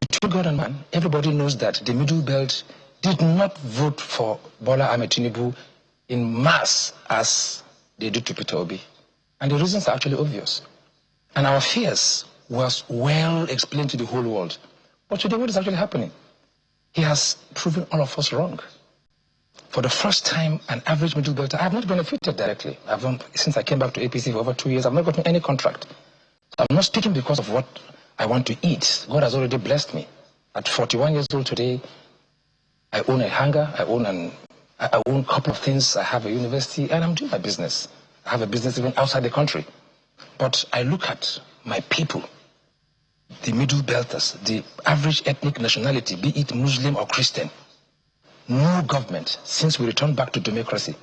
between God and man, everybody knows that the Middle Belt did not vote for Bola Ahmed Tinubu in mass as they did to Peter Obi. And the reasons are actually obvious. And our fears was well explained to the whole world. But today, what is actually happening? He has proven all of us wrong. For the first time, an average middle belter, I have not benefited directly. Since I came back to APC for over 2 years, I've not gotten any contract. So I'm not speaking because of what I want to eat. God has already blessed me. At 41 years old today, I own a hangar, I own a couple of things, I have a university, and I'm doing my business. I have a business even outside the country. But I look at my people, the middle belters, the average ethnic nationality, be it Muslim or Christian. No government, since we returned back to democracy,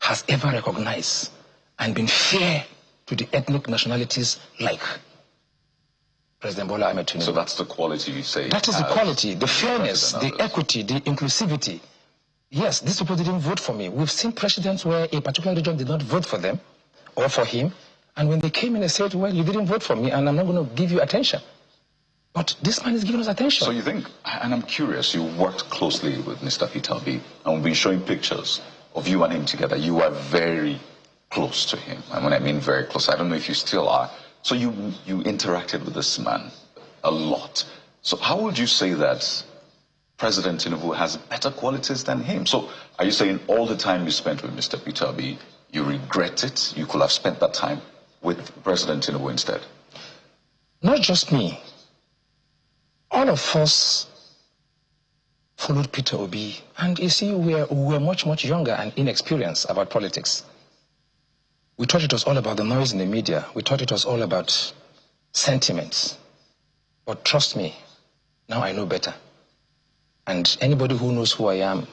has ever recognized and been fair to the ethnic nationalities like President Bola Ahmed Tinubu. So that's the quality you say? That is the quality, the fairness, the equity, the inclusivity. Yes, these people didn't vote for me. We've seen presidents where a particular region did not vote for them or for him. And when they came in, they said, well, you didn't vote for me and I'm not going to give you attention. But this man is giving us attention. So you think, and I'm curious, you worked closely with Mr. Peter Obi, and we've been showing pictures of you and him together. You are very close to him. And when I mean very close, I don't know if you still are. So you interacted with this man a lot. So how would you say that President Tinubu has better qualities than him? So are you saying all the time you spent with Mr. Peter Obi, you regret it? You could have spent that time with President Tinubu instead? Not just me. All of us followed Peter Obi, and you see, we were much, much younger and inexperienced about politics. We thought it was all about the noise in the media. We thought it was all about sentiments. But trust me, now I know better. And anybody who knows who I am,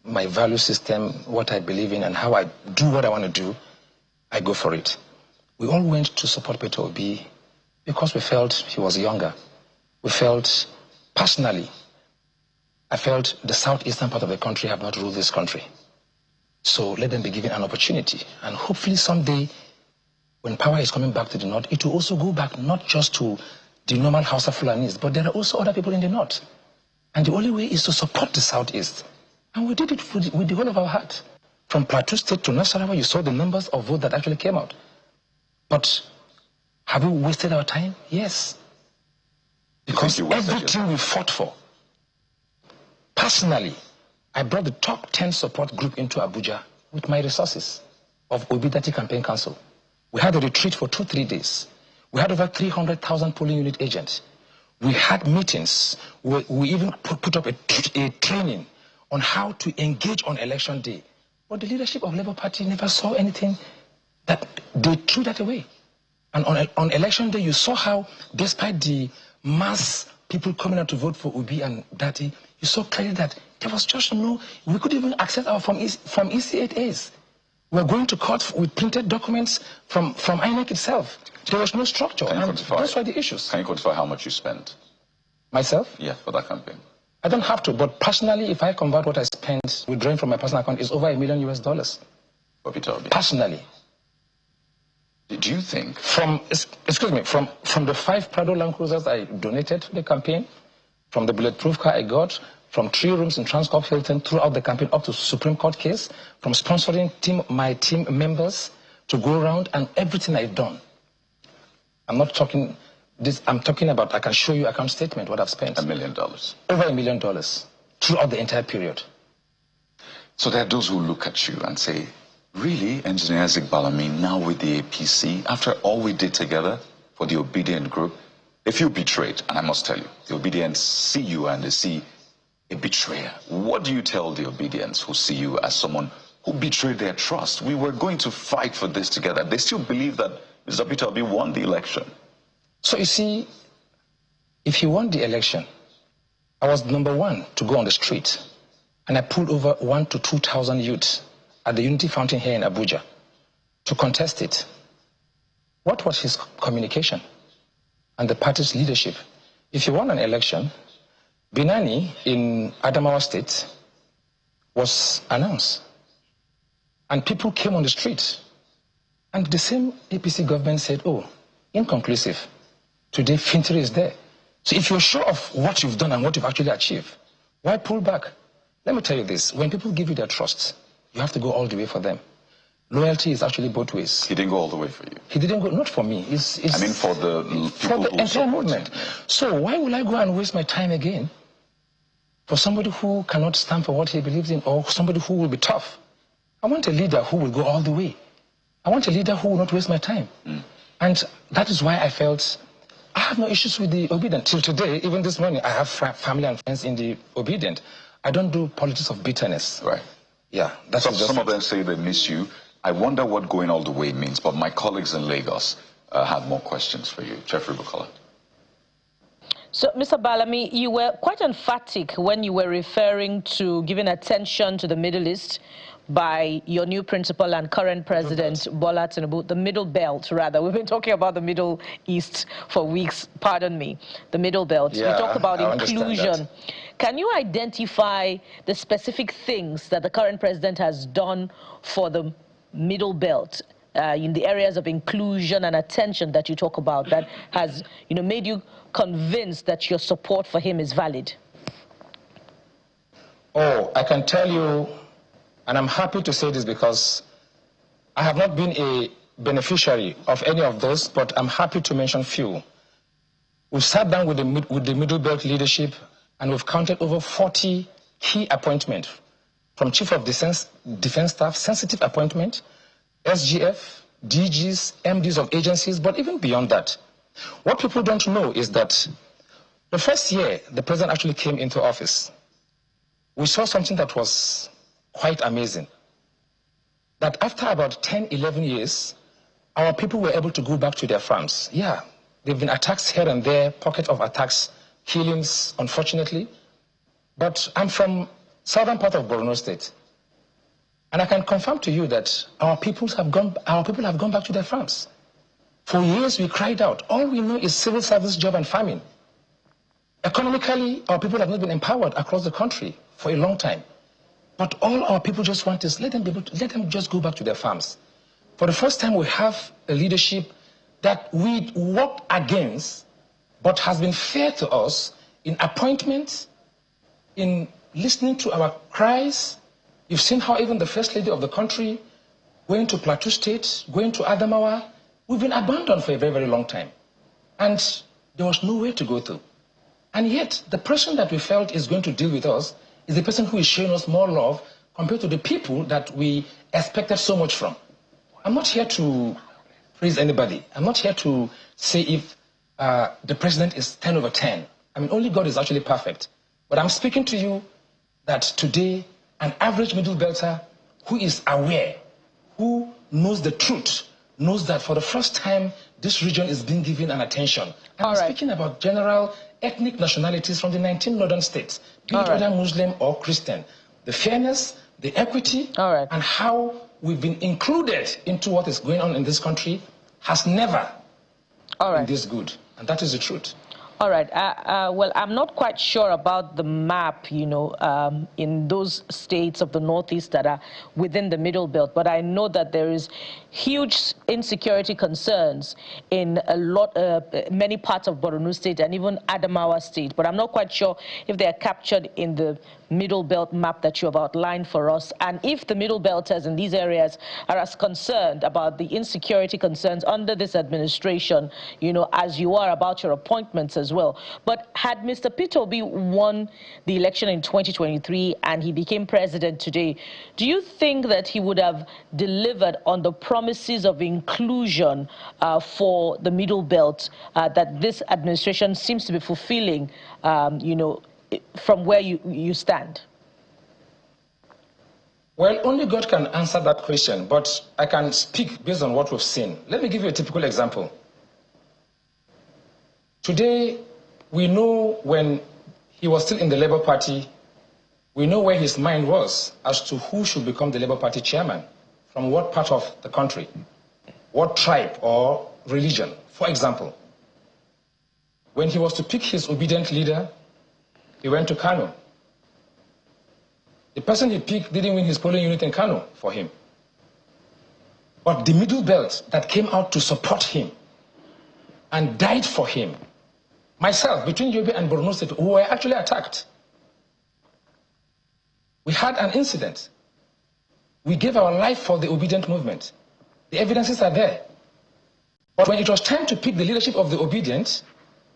my value system, what I believe in, and how I do what I want to do, I go for it. We all went to support Peter Obi because we felt he was younger. We felt, personally, I felt the southeastern part of the country have not ruled this country. So let them be given an opportunity. And hopefully someday, when power is coming back to the north, it will also go back not just to the normal Hausa Fulanis, but there are also other people in the north. And the only way is to support the southeast. And we did it with the whole of our heart. From Plateau State to Nasarawa, you saw the numbers of votes that actually came out. But have we wasted our time? Yes. Because everything we fought for, personally, I brought the top 10 support group into Abuja with my resources of Obidati Campaign Council. We had a retreat for 2-3 days. We had over 300,000 polling unit agents. We had meetings. We even put up a training on how to engage on election day. But the leadership of Labour Party never saw anything that they threw that away. And on election day, you saw how, despite the mass people coming out to vote for Obi and Dati, you saw clearly that there was just we couldn't even access our from EC8As. We're going to court with printed documents from INEC itself. There was no structure. And those were the issues. Can you quantify how much you spent? Myself? Yeah, for that campaign. I don't have to, but personally, if I convert what I spent withdrawing from my personal account, it's over $1 million US. Personally. Do you think? From the 5 Prado Land Cruisers I donated to the campaign, from the bulletproof car I got, from 3 rooms in Transcorp Hilton throughout the campaign up to Supreme Court case, from sponsoring my team members to go around and everything I've done. I'm not talking this, I'm talking about, I can show you account statement, what I've spent. $1 million. Over $1 million throughout the entire period. So there are those who look at you and say, really, Engineer Balami, now with the APC, after all we did together for the Obedient group, they feel betrayed. And I must tell you, the Obedients see you and they see a betrayer. What do you tell the Obedients who see you as someone who betrayed their trust? We were going to fight for this together. They still believe that Mr. Peter Obi won the election. So you see, if he won the election, I was number 1 to go on the street. And I pulled over 1,000 to 2,000 youths at the Unity Fountain here in Abuja to contest it. What was his communication and the party's leadership? If you won an election, Binani in Adamawa State was announced. And people came on the street. And the same APC government said, oh, inconclusive. Today, Fintiri is there. So if you're sure of what you've done and what you've actually achieved, why pull back? Let me tell you this. When people give you their trust, you have to go all the way for them. Loyalty is actually both ways. He didn't go all the way for you. He didn't go, not for me. I mean for the people who entire movement. So why will I go and waste my time again for somebody who cannot stand for what he believes in, or somebody who will be tough? I want a leader who will go all the way. I want a leader who will not waste my time. And that is why I felt I have no issues with the Obedient. Till today, even this morning, I have family and friends in the Obedient. I don't do politics of bitterness. Right. Yeah, that's some of them say they miss you. I wonder what going all the way means, but my colleagues in Lagos have more questions for you. Jeffrey Bukola. So, Mr. Balami, you were quite emphatic when you were referring to giving attention to the Middle East by your new principal and current president, Bola Tinubu, the Middle Belt, rather. We've been talking about the Middle East for weeks, pardon me, the Middle Belt. Yeah, we talked about inclusion. Can you identify the specific things that the current president has done for the Middle Belt in the areas of inclusion and attention that you talk about that has, made you convinced that your support for him is valid? Oh, I can tell you, and I'm happy to say this because I have not been a beneficiary of any of those, but I'm happy to mention few. We've sat down with the Middle Belt leadership and we've counted over 40 key appointments from Chief of Defense Staff, sensitive appointment, SGF, DGs, MDs of agencies, but even beyond that. What people don't know is that the first year the president actually came into office, we saw something that was quite amazing. That after about 10, 11 years, our people were able to go back to their farms. Yeah, there have been attacks here and there, pockets of attacks, killings, unfortunately. But I'm from southern part of Borno State. And I can confirm to you that our people have gone back to their farms. For years we cried out. All we know is civil service, job and farming. Economically, our people have not been empowered across the country for a long time. But all our people just want is let them just go back to their farms. For the first time, we have a leadership that we worked against, but has been fair to us in appointments, in listening to our cries. You've seen how even the first lady of the country, going to Plateau State, going to Adamawa, we've been abandoned for a very, very long time. And there was nowhere to go to. And yet, the person that we felt is going to deal with us is the person who is showing us more love compared to the people that we expected so much from. I'm not here to praise anybody. I'm not here to say if the president is 10 over 10. I mean, only God is actually perfect. But I'm speaking to you that today, an average middle belter who is aware, who knows the truth, knows that for the first time, this region is being given an attention. And I'm speaking about general ethnic nationalities from the 19 northern states, be it whether Muslim or Christian. The fairness, the equity, and how we've been included into what is going on in this country has never been this good. And that is the truth. All right. Well, I'm not quite sure about the map, you know, in those states of the Northeast that are within the Middle Belt, but I know that there is huge insecurity concerns in many parts of Borno State and even Adamawa State, but I'm not quite sure if they are captured in the Middle Belt map that you have outlined for us, and if the Middle Belters in these areas are as concerned about the insecurity concerns under this administration, you know, as you are about your appointments as well. But had Mr. Peter Obi won the election in 2023 and he became president today, do you think that he would have delivered on the promises of inclusion for the Middle Belt that this administration seems to be fulfilling, you know, from where you stand? Well, only God can answer that question, but I can speak based on what we've seen. Let me give you a typical example. Today, we know when he was still in the Labour Party, we know where his mind was as to who should become the Labour Party chairman, from what part of the country, what tribe or religion. For example, when he was to pick his obedient leader, he went to Kano. The person he picked didn't win his polling unit in Kano for him. But the Middle Belt that came out to support him and died for him, myself, between Yobe and Borno State, who were actually attacked. We had an incident. We gave our life for the obedient movement. The evidences are there. But when it was time to pick the leadership of the obedient,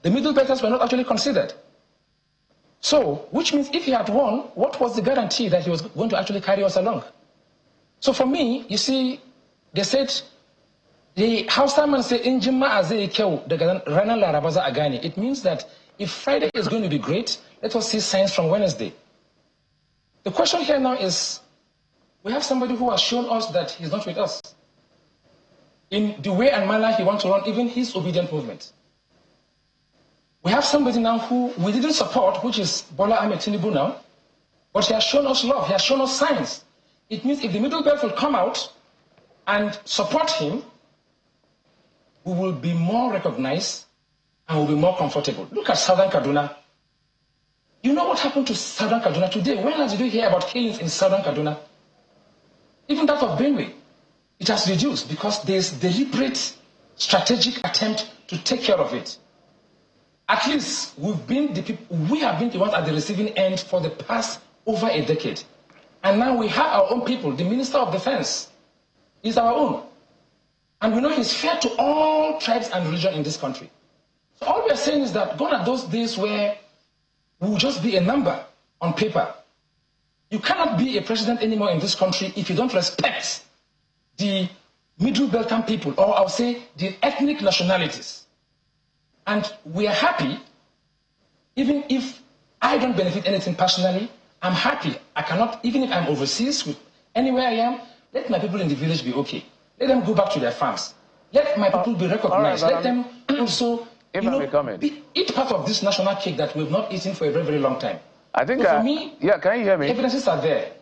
the Middle Belters were not actually considered. So, which means if he had won, what was the guarantee that he was going to actually carry us along? So for me, you see, they said, the Hausaman say, "Injima azei keu daga ranar larabaza agani." It means that if Friday is going to be great, let us see signs from Wednesday. The question here now is, we have somebody who has shown us that he's not with us in the way and manner he wants to run even his obedient movement. We have somebody now who we didn't support, which is Bola Ahmed Tinubu now, but he has shown us love, he has shown us signs. It means if the Middle Belt will come out and support him, we will be more recognized and will be more comfortable. Look at Southern Kaduna. You know what happened to Southern Kaduna today? When last did you hear about killings in Southern Kaduna? Even that of Benue, it has reduced because there's deliberate, strategic attempt to take care of it. At least we have been the ones at the receiving end for the past over a decade. And now we have our own people. The Minister of Defense is our own. And we know he's fair to all tribes and religions in this country. So all we are saying is that gone are those days where we will just be a number on paper. You cannot be a president anymore in this country if you don't respect the Middle Beltan people, or I'll say the ethnic nationalities. And we are happy, even if I don't benefit anything personally, I'm happy. I cannot, even if I'm overseas, anywhere I am, let my people in the village be okay. Let them go back to their farms. Let my people be recognized. Right, let them also eat part of this national cake that we've not eaten for a very, very long time. I think, so for me, yeah, can you hear me? Evidences are there.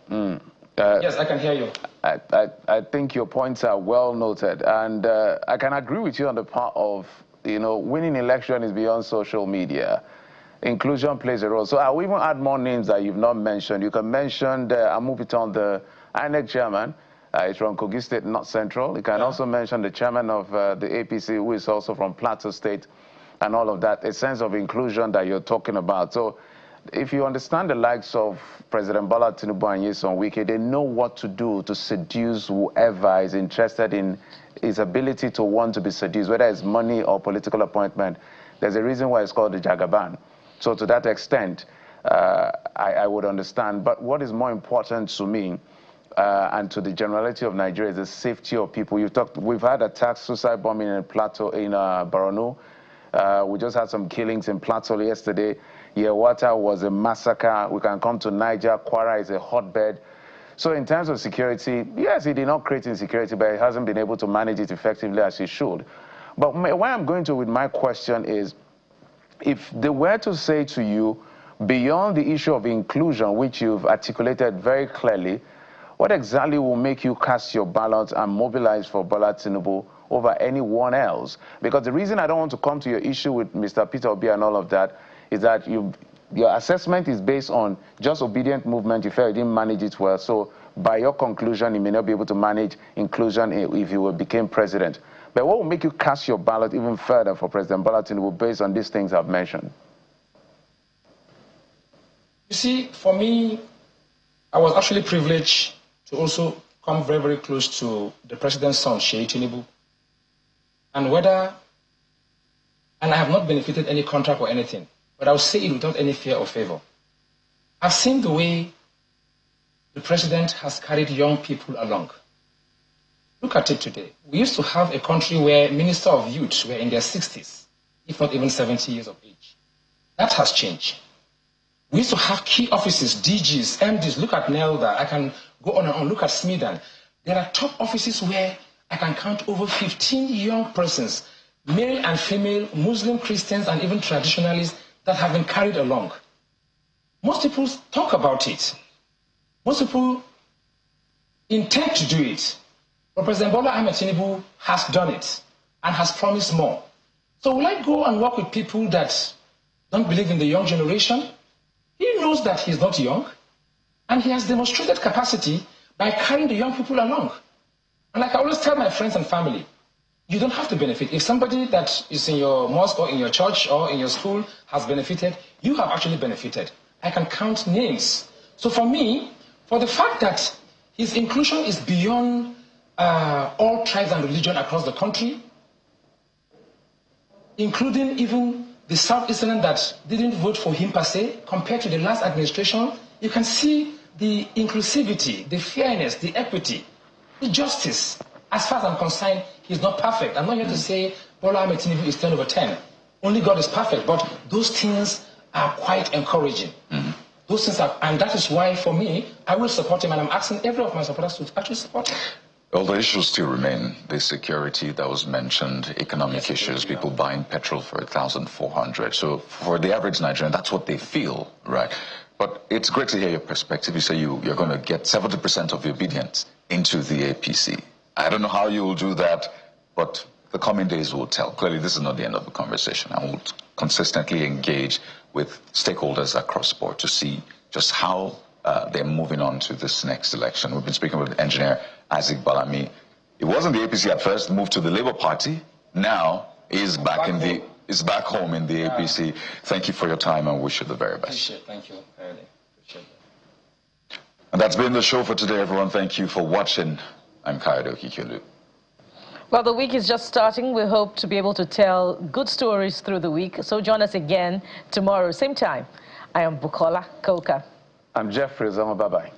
Yes, I can hear you. I think your points are well noted. And I can agree with you on the part of, you know, winning election is beyond social media. Inclusion plays a role. So I will even add more names that you've not mentioned. You can mention, I'll move it on, the INEC chairman. It's from Kogi State, not Central. You can also mention the chairman of the APC, who is also from Plateau State, and all of that. A sense of inclusion that you're talking about. So if you understand the likes of President Bola Tinubu and Nyesom Wike, they know what to do to seduce whoever is interested in his ability to want to be seduced, whether it's money or political appointment. There's a reason why it's called the Jagaban. So to that extent, I would understand. But what is more important to me and to the generality of Nigeria is the safety of people. We've had attacks, suicide bombing in Plateau, in Borno. We just had some killings in Plateau yesterday. Yewata was a massacre. We can come to Niger. Kwara is a hotbed. So in terms of security, yes, he did not create insecurity, but he hasn't been able to manage it effectively as he should. But where I'm going to with my question is, if they were to say to you, beyond the issue of inclusion, which you've articulated very clearly, What exactly will make you cast your ballot and mobilize for Bola Tinubu over anyone else? Because the reason I don't want to come to your issue with Mr. Peter Obi and all of that is that your assessment is based on just obedient movement. You felt you didn't manage it well. So by your conclusion, you may not be able to manage inclusion if you became president. But what will make you cast your ballot even further for President Bola Tinubu based on these things I've mentioned? You see, for me, I was actually privileged to also come very, very close to the president's son, Chieftain. And I have not benefited any contract or anything, but I will say it without any fear or favor. I've seen the way the president has carried young people along. Look at it today. We used to have a country where Minister of Youth were in their 60s, if not even 70 years of age. That has changed. We used to have key offices, DGs, MDs. Look at Nelda. I can go on and on. Look at Smidan. There are top offices where I can count over 15 young persons, male and female, Muslim, Christians, and even traditionalists that have been carried along. Most people talk about it. Most people intend to do it. But President Bola Tinubu has done it and has promised more. So will I go and work with people that don't believe in the young generation? He knows that he's not young, and he has demonstrated capacity by carrying the young people along. And like I always tell my friends and family, you don't have to benefit. If somebody that is in your mosque or in your church or in your school has benefited, you have actually benefited. I can count names. So for me, for the fact that his inclusion is beyond all tribes and religion across the country, including even the Southeastern that didn't vote for him per se, compared to the last administration, you can see the inclusivity, the fairness, the equity, the justice. As far as I'm concerned, he's not perfect. I'm not here to say Bola Tinubu is 10 over 10. Only God is perfect, but those things are quite encouraging. Those things are, and that is why, for me, I will support him, and I'm asking every of my supporters to actually support him. Well, the issues still remain. The security that was mentioned, economic issues, people buying petrol for 1,400. So for the average Nigerian, that's what they feel, right? But it's great to hear your perspective. You say you're going to get 70% of your obedience into the APC. I don't know how you will do that, but the coming days will tell. Clearly, this is not the end of the conversation. I will consistently engage with stakeholders across the board to see just how they're moving on to this next election. We've been speaking with engineer Isaac Balami. He was in the APC at first, moved to the Labour Party. Now he's back home in the APC. Thank you for your time and wish you the very best. Thank you. Appreciate that. And that's been the show for today, everyone. Thank you for watching. I'm Kayode Okikelu. Well, the week is just starting. We hope to be able to tell good stories through the week. So join us again tomorrow, same time. I am Bukola Koka. I'm Jeffrey Zama. Bye-bye.